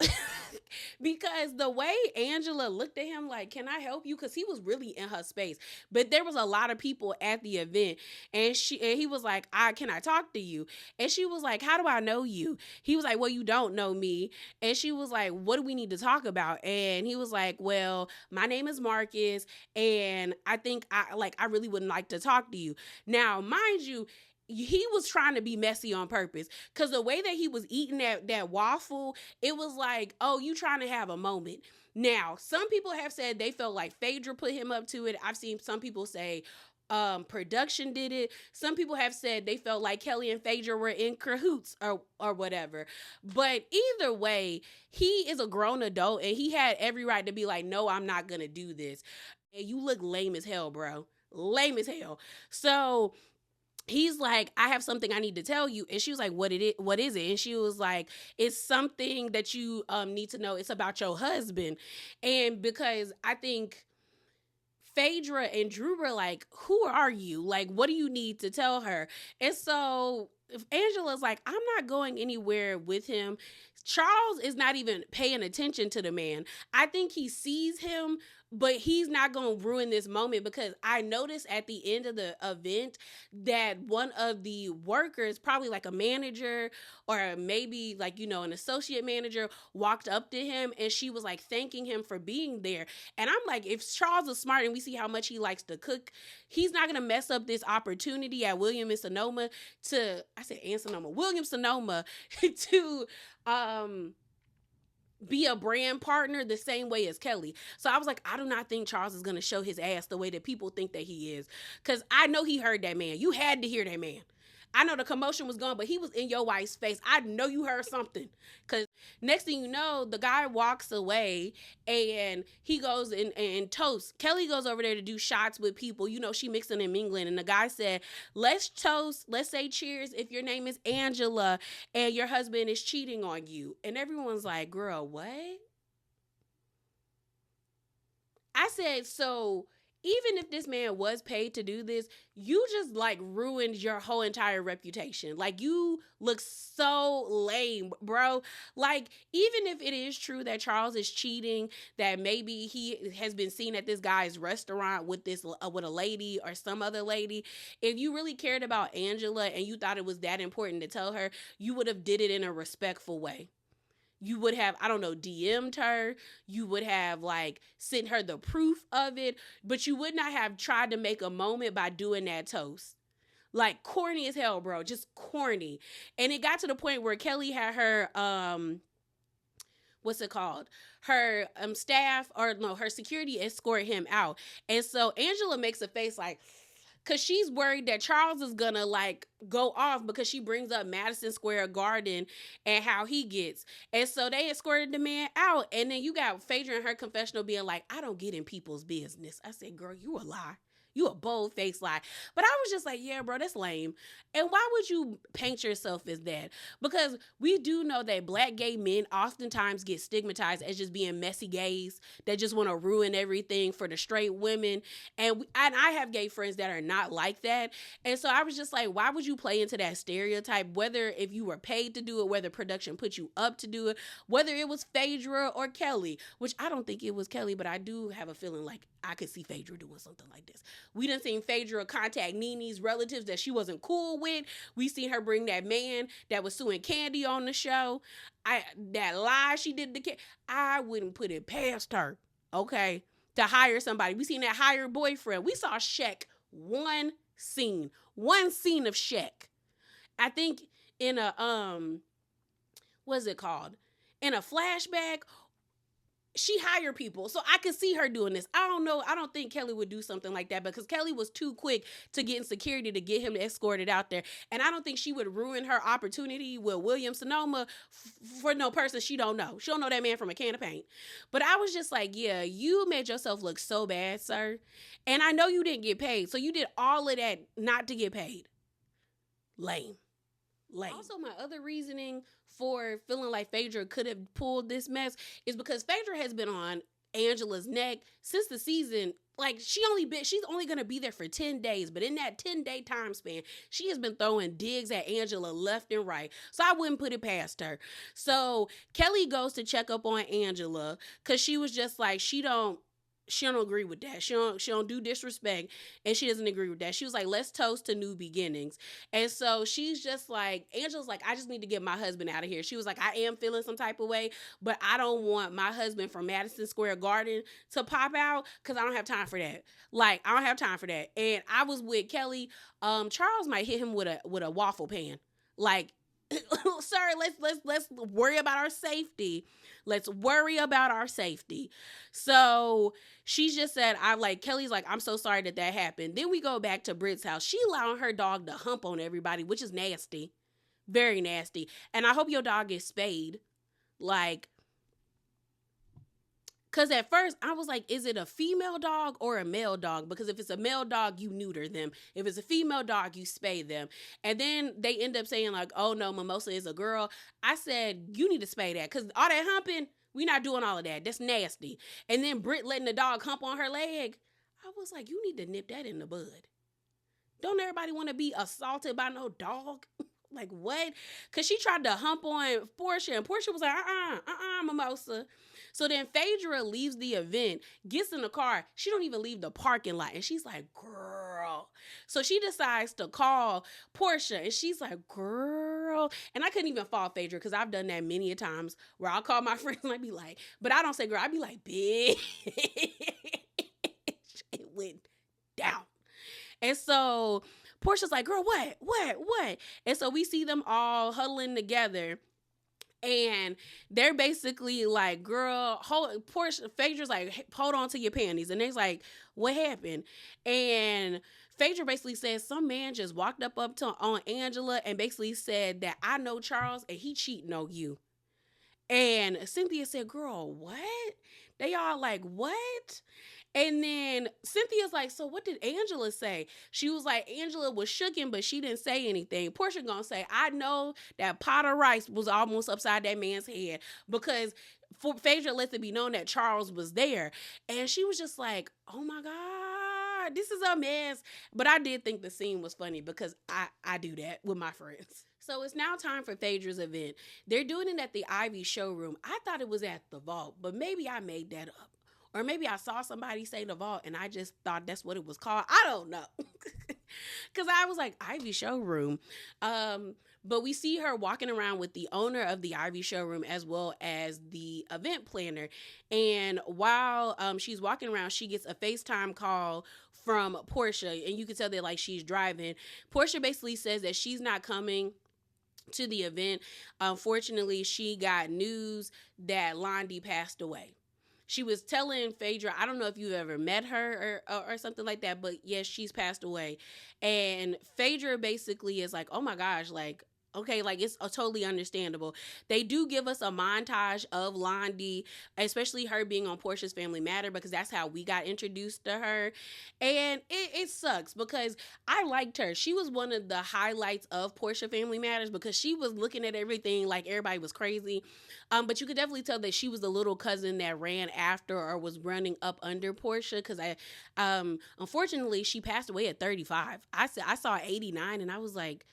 because the way Angela looked at him like, "Can I help you?" Because he was really in her space, but there was a lot of people at the event, and he was like, "I can I talk to you?" And she was like, "How do I know you?" He was like, "Well, you don't know me." And she was like, "What do we need to talk about?" And he was like, "Well, my name is Marcus, and I think I really wouldn't like to talk to you." Now, mind you, he was trying to be messy on purpose, because the way that he was eating that waffle, it was like, oh, you trying to have a moment. Now, some people have said they felt like Phaedra put him up to it. I've seen some people say production did it. Some people have said they felt like Kelli and Phaedra were in cahoots or whatever. But either way, he is a grown adult and he had every right to be like, no, I'm not gonna do this. And you look lame as hell, bro. Lame as hell. So he's like, I have something I need to tell you. And she was like, what is it? And she was like, it's something that you need to know. It's about your husband. And because I think Phaedra and Drew were like, who are you? Like, what do you need to tell her? And so Angela's like, I'm not going anywhere with him. Charles is not even paying attention to the man. I think he sees him, but he's not going to ruin this moment, because I noticed at the end of the event that one of the workers, probably like a manager or maybe like, an associate manager, walked up to him and she was like thanking him for being there. And I'm like, if Charles is smart and we see how much he likes to cook, he's not going to mess up this opportunity at Williams Sonoma Williams Sonoma to be a brand partner the same way as Kelli. So I was like, I do not think Charles is going to show his ass the way that people think that he is. Because I know he heard that man. You had to hear that man. I know the commotion was gone, but he was in your wife's face. I know you heard something. Because next thing you know, the guy walks away and he goes and toasts. Kelli goes over there to do shots with people. She mixing and mingling. And the guy said, let's toast. Let's say cheers if your name is Angela and your husband is cheating on you. And everyone's like, girl, what? I said, so even if this man was paid to do this, you just like ruined your whole entire reputation. Like, you look so lame, bro. Like, even if it is true that Charles is cheating, that maybe he has been seen at this guy's restaurant with with a lady or some other lady, if you really cared about Angela and you thought it was that important to tell her, you would have did it in a respectful way. You would have, I don't know, DM'd her. You would have like sent her the proof of it, but you would not have tried to make a moment by doing that toast. Like, corny as hell, bro. Just corny. And it got to the point where Kelli had her what's it called? Her staff, or no, her security escort him out. And so Angela makes a face like, because she's worried that Charles is gonna like go off, because she brings up Madison Square Garden and how he gets. And so they escorted the man out. And then you got Phaedra in her confessional being like, I don't get in people's business. I said, girl, you a lie. You a bold-faced lie. But I was just like, yeah, bro, that's lame. And why would you paint yourself as that? Because we do know that Black gay men oftentimes get stigmatized as just being messy gays that just want to ruin everything for the straight women. And I have gay friends that are not like that. And so I was just like, why would you play into that stereotype? Whether if you were paid to do it, whether production put you up to do it, whether it was Phaedra or Kelli, which I don't think it was Kelli, but I do have a feeling like I could see Phaedra doing something like this. We done seen Phaedra contact Nene's relatives that she wasn't cool with. We seen her bring that man that was suing Candy on the show. That lie she did to Candy, I wouldn't put it past her, okay, to hire somebody. We seen that hired boyfriend. We saw Shaq one scene of Shaq. I think in a what's it called? In a flashback. She hired people. So I could see her doing this. I don't know. I don't think Kelli would do something like that, because Kelli was too quick to get in security to get him escorted out there. And I don't think she would ruin her opportunity with Williams Sonoma for no person she don't know. She don't know that man from a can of paint. But I was just like, yeah, you made yourself look so bad, sir. And I know you didn't get paid. So you did all of that not to get paid. Lame. Also, my other reasoning for feeling like Phaedra could have pulled this mess is because Phaedra has been on Angela's neck since the season like she's only gonna be there for 10 days, but in that 10-day time span, she has been throwing digs at Angela left and right. So I wouldn't put it past her. So Kelli goes to check up on Angela because she was just like, she don't agree with that. She don't do disrespect, and she doesn't agree with that. She was like, let's toast to new beginnings. And so she's just like, Angela's like, I just need to get my husband out of here. She was like, I am feeling some type of way, but I don't want my husband from Madison Square Garden to pop out because I don't have time for that. Like, I don't have time for that. And I was with Kelli. Charles might hit him with a waffle pan. Like, sir, let's worry about our safety. Let's worry about our safety. So she just said, Kelli's like, I'm so sorry that happened. Then we go back to Brit's house. She allowing her dog to hump on everybody, which is nasty. Very nasty. And I hope your dog gets spayed. Like, because at first I was like, is it a female dog or a male dog? Because if it's a male dog, you neuter them. If it's a female dog, you spay them. And then they end up saying like, oh no, Mimosa is a girl. I said, you need to spay that. Because all that humping, we not doing all of that. That's nasty. And then Brit letting the dog hump on her leg. I was like, you need to nip that in the bud. Don't everybody want to be assaulted by no dog? Like, what? Because she tried to hump on Porsha, and Porsha was like, Mimosa. So then Phaedra leaves the event, gets in the car. She don't even leave the parking lot. And she's like, girl. So she decides to call Porsha, and she's like, girl. And I couldn't even fault Phaedra because I've done that many a times where I'll call my friends and I'd be like, but I don't say girl. I'd be like, bitch. It went down. And so Porsha's like, girl, what? And so we see them all huddling together. And they're basically like, girl, Porsha, Phaedra's like, hold on to your panties. And they're like, what happened? And Phaedra basically says some man just walked up on Angela and basically said that I know Charles and he cheating on you. And Cynthia said, girl, what? They all like, what? And then Cynthia's like, so what did Angela say? She was like, Angela was shooken, but she didn't say anything. Porsha gonna say, I know that pot of rice was almost upside that man's head because Phaedra lets it be known that Charles was there. And she was just like, oh my God, this is a mess. But I did think the scene was funny because I do that with my friends. So it's now time for Phaedra's event. They're doing it at the Ivy showroom. I thought it was at the Vault, but maybe I made that up. Or maybe I saw somebody say the Vault and I just thought that's what it was called. I don't know. Because I was like, Ivy showroom. But we see her walking around with the owner of the Ivy showroom as well as the event planner. And while she's walking around, she gets a FaceTime call from Porsha. And you can tell that like she's driving. Porsha basically says that she's not coming to the event. Unfortunately, she got news that Londi passed away. She was telling Phaedra, I don't know if you've ever met her or something like that, but yes, she's passed away. And Phaedra basically is like, oh my gosh, like, okay, like it's totally understandable. They do give us a montage of Londi, especially her being on Porsha's Family Matter, because that's how we got introduced to her. And it sucks because I liked her. She was one of the highlights of Porsha Family Matters because she was looking at everything like everybody was crazy. But you could definitely tell that she was the little cousin that ran after or was running up under Porsha because unfortunately, she passed away at 35. I saw 89 and I was like,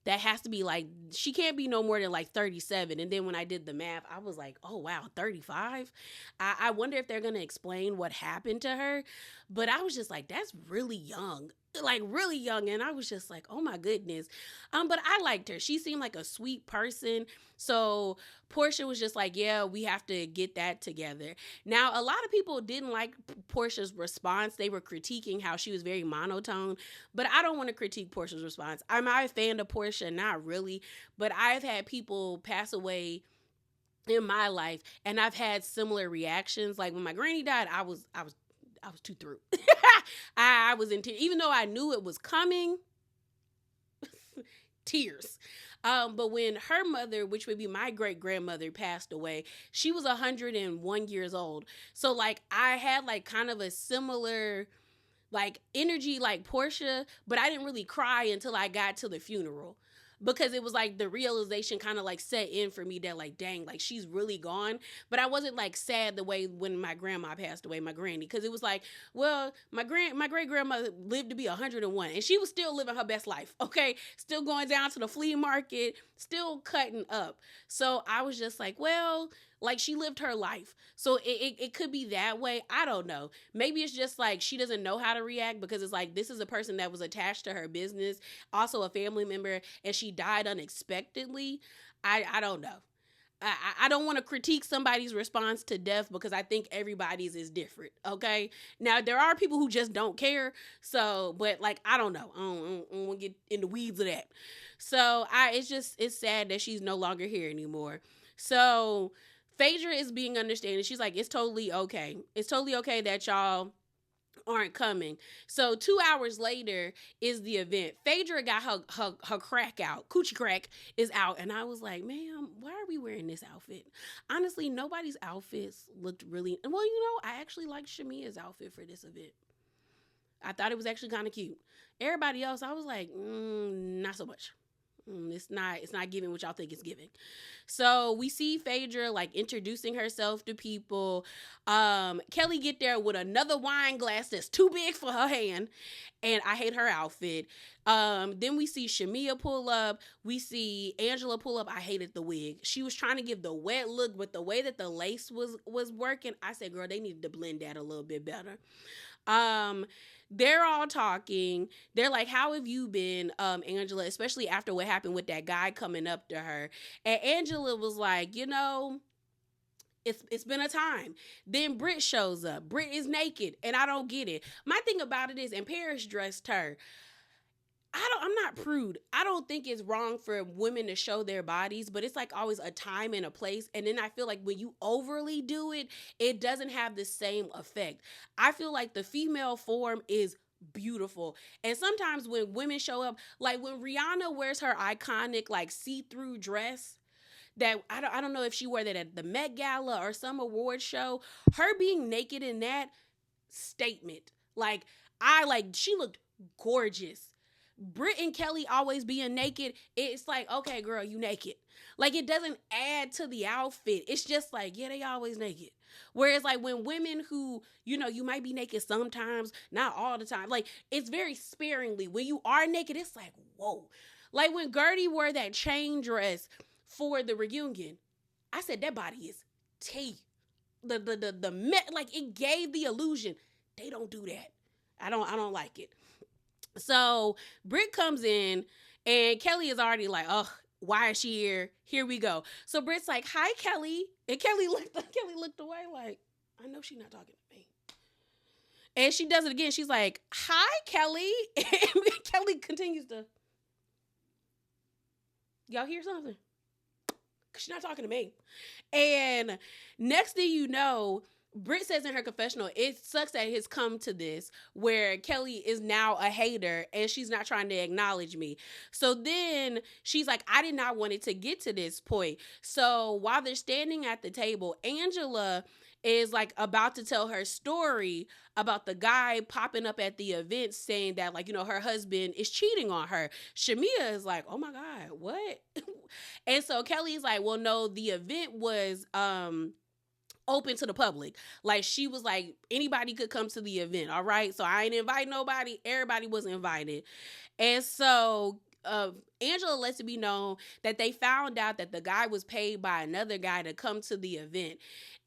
that has to be like, she can't be no more than like 37. And then when I did the math, I was like, oh, wow, 35? I wonder if they're going to explain what happened to her. But I was just like, that's really young. Like really young. And I was just like, oh my goodness. But I liked her. She seemed like a sweet person. So Porsha was just like, yeah, we have to get that together. Now, a lot of people didn't like Porsha's response. They were critiquing how she was very monotone. But I don't want to critique Porsha's response. Am I a fan of Porsha? Not really. But I've had people pass away in my life and I've had similar reactions. Like when my granny died, I was too through. I was in tears. Even though I knew it was coming, tears. But when her mother, which would be my great-grandmother, passed away, she was 101 years old. So, like, I had, like, kind of a similar, like, energy like Porsha, but I didn't really cry until I got to the funeral. because it was like the realization kind of like set in for me that like, dang, like she's really gone. But I wasn't like sad the way when my grandma passed away, my granny, because it was like, well, my great grandmother lived to be 101 and she was still living her best life. Okay, still going down to the flea market, still cutting up. So I was just like, well, like she lived her life. So it could be that way. I don't know. Maybe it's just like she doesn't know how to react because it's like this is a person that was attached to her business, also a family member, and she died unexpectedly. I don't know. I don't want to critique somebody's response to death because I think everybody's is different. Okay. Now there are people who just don't care. So, but like I don't know. I don't want to get in the weeds of that. So it's sad that she's no longer here anymore. So Phaedra is being understanding. She's like, it's totally okay. It's totally okay that y'all aren't coming. So 2 hours later is the event. Phaedra got her crack out. Coochie crack is out. And I was like, ma'am, why are we wearing this outfit? Honestly, nobody's outfits looked really... Well, I actually liked Shamea's outfit for this event. I thought it was actually kind of cute. Everybody else, I was like, not so much. It's not giving what y'all think it's giving. So we see Phaedra like introducing herself to people. Kelli get there with another wine glass that's too big for her hand, and I hate her outfit. Then we see Shamea pull up. We see Angela pull up. I hated the wig. She was trying to give the wet look, but the way that the lace was working, I said, girl, they needed to blend that a little bit better. They're all talking. They're like, how have you been, Angela, especially after what happened with that guy coming up to her. And Angela was like, it's been a time. Then Brit shows up. Brit is naked, and I don't get it. My thing about it is, and Paris dressed her. I'm not prude. I don't think it's wrong for women to show their bodies, but it's like always a time and a place. And then I feel like when you overly do it, it doesn't have the same effect. I feel like the female form is beautiful. And sometimes when women show up, like when Rihanna wears her iconic like see-through dress, that I don't know if she wore that at the Met Gala or some award show, her being naked in that statement, she looked gorgeous. Brit and Kelli always being naked, it's like, okay, girl, you naked. Like, it doesn't add to the outfit. It's just like, yeah, they always naked. Whereas, like, when women who, you might be naked sometimes, not all the time. Like, it's very sparingly. When you are naked, it's like, whoa. Like, when Gertie wore that chain dress for the reunion, I said, that body is tea. Like, it gave the illusion. They don't do that. I don't like it. So Brit comes in and Kelli is already like, oh, why is she here? Here we go. So Brit's like, hi, Kelli. And Kelli looked away like, I know she's not talking to me. And she does it again. She's like, hi, Kelli. And Kelli continues to, y'all hear something? She's not talking to me. And next thing you know, Brit says in her confessional, it sucks that it's come to this where Kelli is now a hater and she's not trying to acknowledge me. So then she's like, I did not want it to get to this point. So while they're standing at the table, Angela is like about to tell her story about the guy popping up at the event saying that like, her husband is cheating on her. Shamea is like, oh my God, what? And so Kelli is like, well, no, the event was, open to the public. Like she was like, anybody could come to the event. All right. So I ain't invite nobody. Everybody was invited. And so Angela lets it be known that they found out that the guy was paid by another guy to come to the event.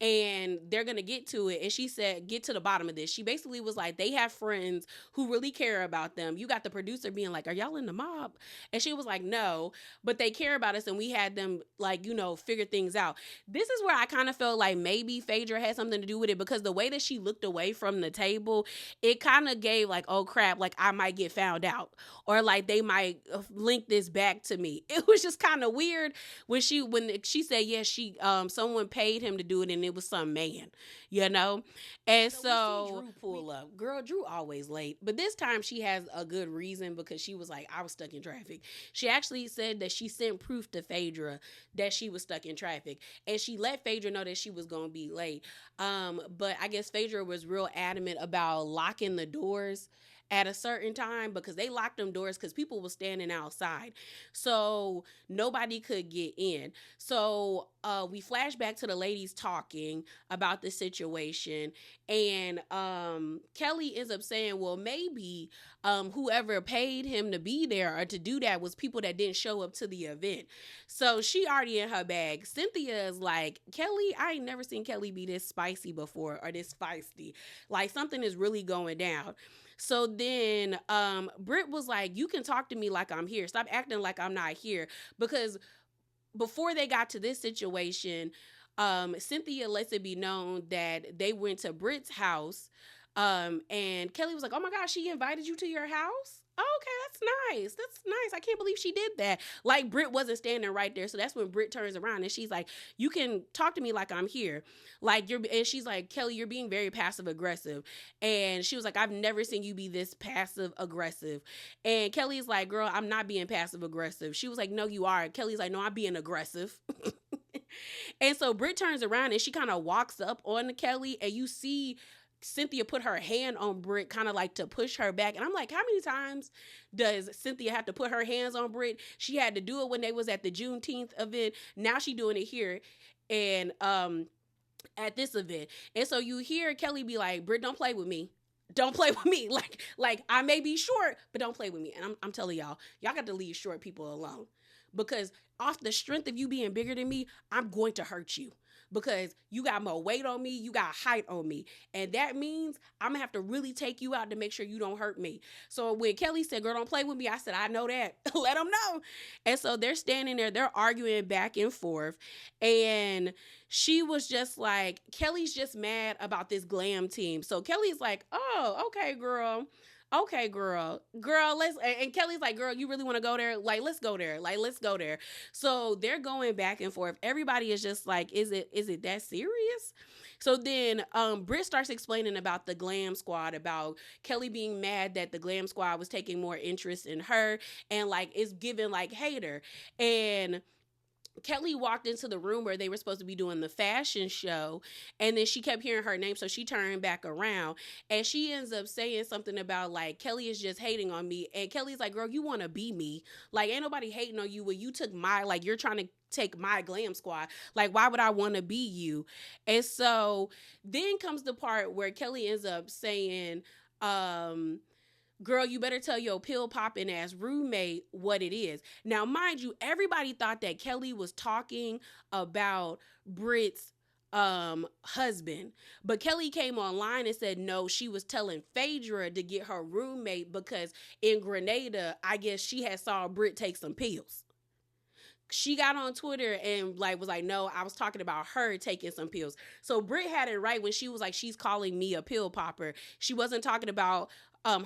And they're going to get to it. And she said, get to the bottom of this. She basically was like, they have friends who really care about them. You got the producer being like, are y'all in the mob? And she was like, no, but they care about us. And we had them like, figure things out. This is where I kind of felt like maybe Phaedra had something to do with it, because the way that she looked away from the table, it kind of gave like, oh crap, like I might get found out, or like they might link this back to me. It was just kind of weird when she said, yeah, she someone paid him to do it and it was some man, and so Drew pull up. Girl, Drew always late, but this time she has a good reason, because she was like, I was stuck in traffic. She actually said that she sent proof to Phaedra that she was stuck in traffic, and she let Phaedra know that she was gonna be late, but I guess Phaedra was real adamant about locking the doors at a certain time because they locked them doors because people were standing outside. So nobody could get in. So we flash back to the ladies talking about the situation. And Kelli ends up saying, well, maybe whoever paid him to be there or to do that was people that didn't show up to the event. So she already in her bag. Cynthia is like, Kelli, I ain't never seen Kelli be this spicy before or this feisty. Like something is really going down. So then Brit was like, you can talk to me like I'm here. Stop acting like I'm not here. Because before they got to this situation, Cynthia lets it be known that they went to Brit's house. And Kelli was like, oh my gosh, she invited you to your house? Oh, okay, that's nice. That's nice. I can't believe she did that. Like, Brit wasn't standing right there. So that's when Brit turns around and she's like, you can talk to me like I'm here. Like, and she's like, Kelli, you're being very passive aggressive. And she was like, I've never seen you be this passive aggressive. And Kelly's like, girl, I'm not being passive aggressive. She was like, no, you are. Kelly's like, no, I'm being aggressive. And so Brit turns around and she kind of walks up on Kelli, and you see Cynthia put her hand on Brit, kind of like to push her back. And I'm like, how many times does Cynthia have to put her hands on Brit? She had to do it when they was at the Juneteenth event. Now she doing it here. And at this event. And so you hear Kelli be like, Brit, don't play with me. Don't play with me. Like I may be short, but don't play with me. And I'm telling y'all got to leave short people alone. Because off the strength of you being bigger than me, I'm going to hurt you. Because you got more weight on me, you got height on me. And that means I'm going to have to really take you out to make sure you don't hurt me. So when Kelli said, girl, don't play with me, I said, I know that. Let them know. And so they're standing there, they're arguing back and forth. And she was just like, Kelli's just mad about this glam team. So Kelli's like, oh, okay, girl. Okay, girl, let's, and Kelli's like, girl, you really want to go there? Like, let's go there. Like, let's go there. So they're going back and forth. Everybody is just like, is it that serious? So then Brit starts explaining about the glam squad, about Kelli being mad that the glam squad was taking more interest in her and like is giving like hater. And Kelli walked into the room where they were supposed to be doing the fashion show, and then she kept hearing her name, so she turned back around, and she ends up saying something about, like, Kelli is just hating on me, and Kelli's like, girl, you want to be me. Like, ain't nobody hating on you when you took my, like, you're trying to take my glam squad. Like, why would I want to be you? And so then comes the part where Kelli ends up saying, girl, you better tell your pill popping ass roommate what it is. Now, mind you, everybody thought that Kelli was talking about Brit's husband, but Kelli came online and said no, she was telling Phaedra to get her roommate because in Grenada, I guess she had saw Brit take some pills. She got on Twitter and like was like, no, I was talking about her taking some pills. So Brit had it right when she was like, she's calling me a pill popper. She wasn't talking about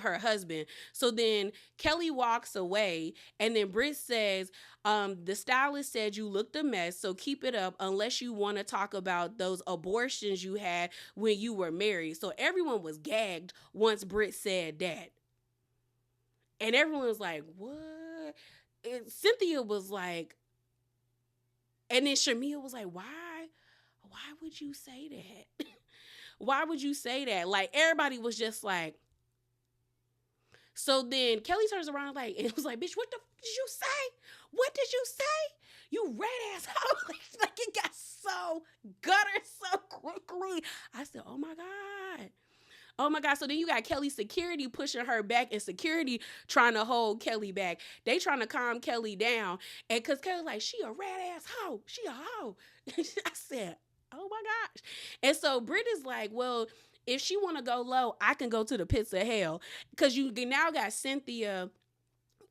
her husband. So then Kelli walks away, and then Brit says, the stylist said you looked a mess, so keep it up unless you want to talk about those abortions you had when you were married. So everyone was gagged once Brit said that. And everyone was like, what? And Cynthia was like, and then Shamea was like, why would you say that? Why would you say that? Like, everybody was just like, so then Kelli turns around like, and it was like, bitch, what the did you say? What did you say? You red ass hoe. Like, it got so gutter so quickly. I said, oh my God. Oh my God. So then you got Kelli security pushing her back and security trying to hold Kelli back. They trying to calm Kelli down. And because Kelli's like, she a rat ass hoe. She a hoe. I said, oh my gosh. And so Brit is like, well, if she want to go low, I can go to the pits of hell. Because you now got Cynthia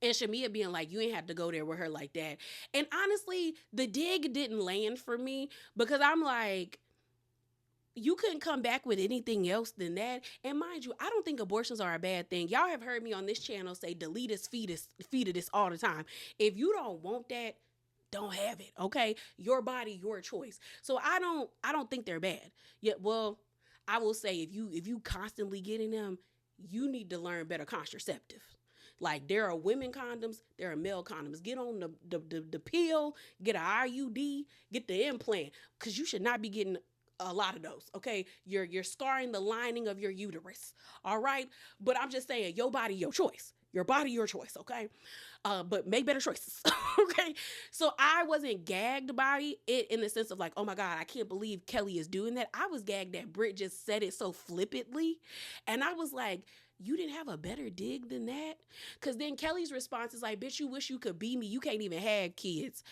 and Shamea being like, you ain't have to go there with her like that. And honestly, the dig didn't land for me because I'm like, you couldn't come back with anything else than that. And mind you, I don't think abortions are a bad thing. Y'all have heard me on this channel say delete this fetus all the time. If you don't want that, don't have it, okay? Your body, your choice. So I don't think they're bad. Yeah, well, I will say if you constantly getting them, you need to learn better contraceptive. Like, there are women condoms, there are male condoms. Get on the pill, get an IUD, get the implant, because you should not be getting a lot of those. Okay, you're scarring the lining of your uterus. All right, but I'm just saying, your body, your choice. Your body, your choice. Okay, but make better choices. Okay, so I wasn't gagged by it in the sense of like, oh my god, I can't believe Kelli is doing that. I was gagged that Brit just said it so flippantly, and I was like, you didn't have a better dig than that? Because then Kelli's response is like, bitch, you wish you could be me. You can't even have kids.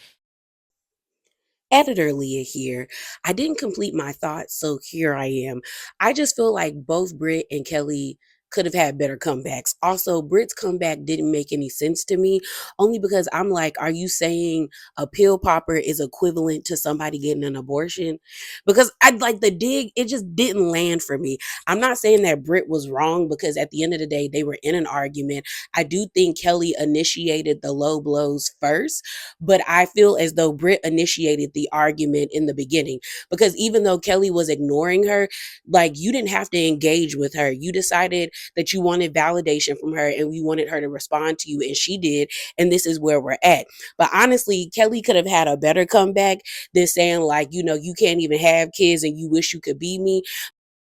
Editor Leah here. I didn't complete my thoughts, so here I am. I just feel like both Britt and Kelli could have had better comebacks. Also, Britt's comeback didn't make any sense to me, only because I'm like, are you saying a pill popper is equivalent to somebody getting an abortion? Because I like the dig, it just didn't land for me. I'm not saying that Britt was wrong because at the end of the day, they were in an argument. I do think Kelli initiated the low blows first, but I feel as though Britt initiated the argument in the beginning because even though Kelli was ignoring her, like you didn't have to engage with her. You decided that you wanted validation from her and you wanted her to respond to you, and she did. And this is where we're at. But honestly, Kelli could have had a better comeback than saying, like, you can't even have kids and you wish you could be me,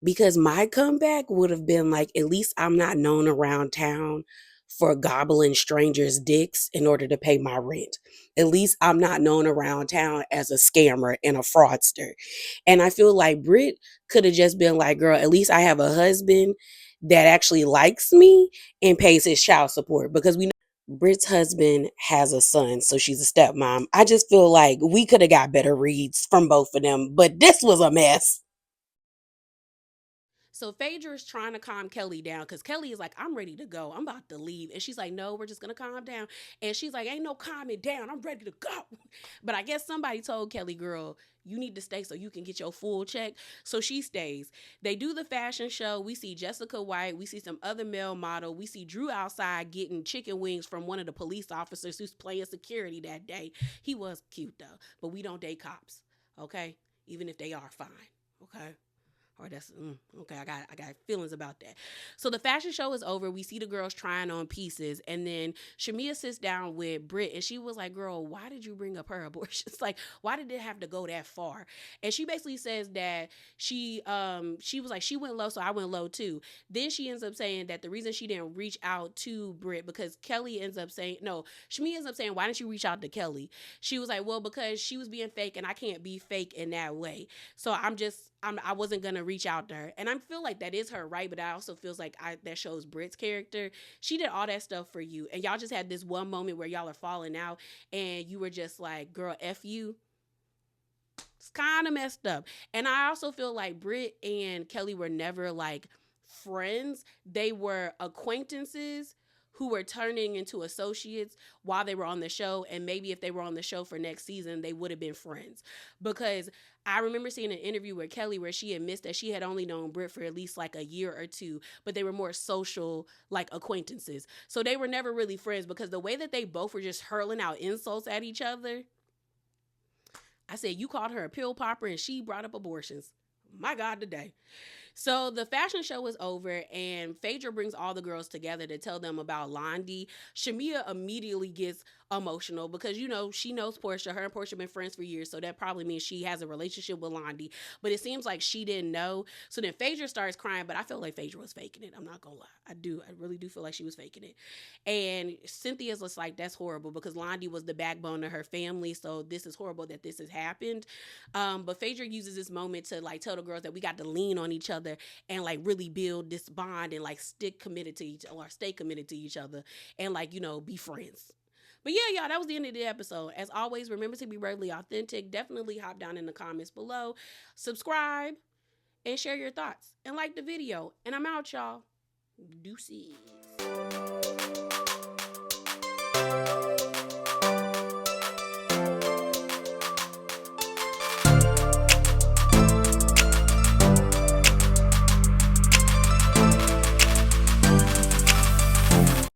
because my comeback would have been like, at least I'm not known around town for gobbling strangers' dicks in order to pay my rent. At least I'm not known around town as a scammer and a fraudster. And I feel like Brit could have just been like, girl, at least I have a husband that actually likes me and pays his child support, because we know Brit's husband has a son, so she's a stepmom. I just feel like we could have got better reads from both of them, but this was a mess. So Phaedra is trying to calm Kelli down because Kelli is like, I'm ready to go. I'm about to leave. And she's like, no, we're just going to calm down. And she's like, ain't no calming down. I'm ready to go. But I guess somebody told Kelli, girl, you need to stay so you can get your full check. So she stays. They do the fashion show. We see Jessica White. We see some other male model. We see Drew outside getting chicken wings from one of the police officers who's playing security that day. He was cute though, but we don't date cops. Okay. Even if they are fine. Okay. Or that's okay. I got feelings about that. So the fashion show is over. We see the girls trying on pieces, and then Shamea sits down with Brit, and she was like, "Girl, why did you bring up her abortions? Like, why did it have to go that far?" And she basically says that she was like, she went low, so I went low too. Then she ends up saying that the reason she didn't reach out to Brit, because Kelli ends up saying no. Shamea ends up saying, "Why didn't you reach out to Kelli?" She was like, "Well, because she was being fake, and I can't be fake in that way." So I wasn't gonna reach out to her, and I feel like that is her right, but I also feels like that shows Brit's character. She did all that stuff for you, and y'all just had this one moment where y'all are falling out, and you were just like, "Girl, f you." It's kind of messed up. And I also feel like Brit and Kelli were never like friends. They were acquaintances who were turning into associates while they were on the show. And maybe if they were on the show for next season, they would have been friends. Because I remember seeing an interview with Kelli where she admits that she had only known Brit for at least like a year or two, but they were more social like acquaintances. So they were never really friends, because the way that they both were just hurling out insults at each other, I said, you called her a pill popper and she brought up abortions. My God, today. So the fashion show is over, and Phaedra brings all the girls together to tell them about Londi. Shamea immediately gets emotional because, she knows Porsha. Her and Porsha have been friends for years, so that probably means she has a relationship with Londi. But it seems like she didn't know. So then Phaedra starts crying, but I feel like Phaedra was faking it. I'm not going to lie. I do. I really do feel like she was faking it. And Cynthia's just like, that's horrible because Londi was the backbone of her family, so this is horrible that this has happened. But Phaedra uses this moment to like tell the girls that we got to lean on each other and like really build this bond and like stay committed to each other and like, be friends. But yeah, y'all, that was the end of the episode. As always, remember to be bravely authentic. Definitely hop down in the comments below, subscribe, and share your thoughts and like the video. And I'm out, y'all. Deuces.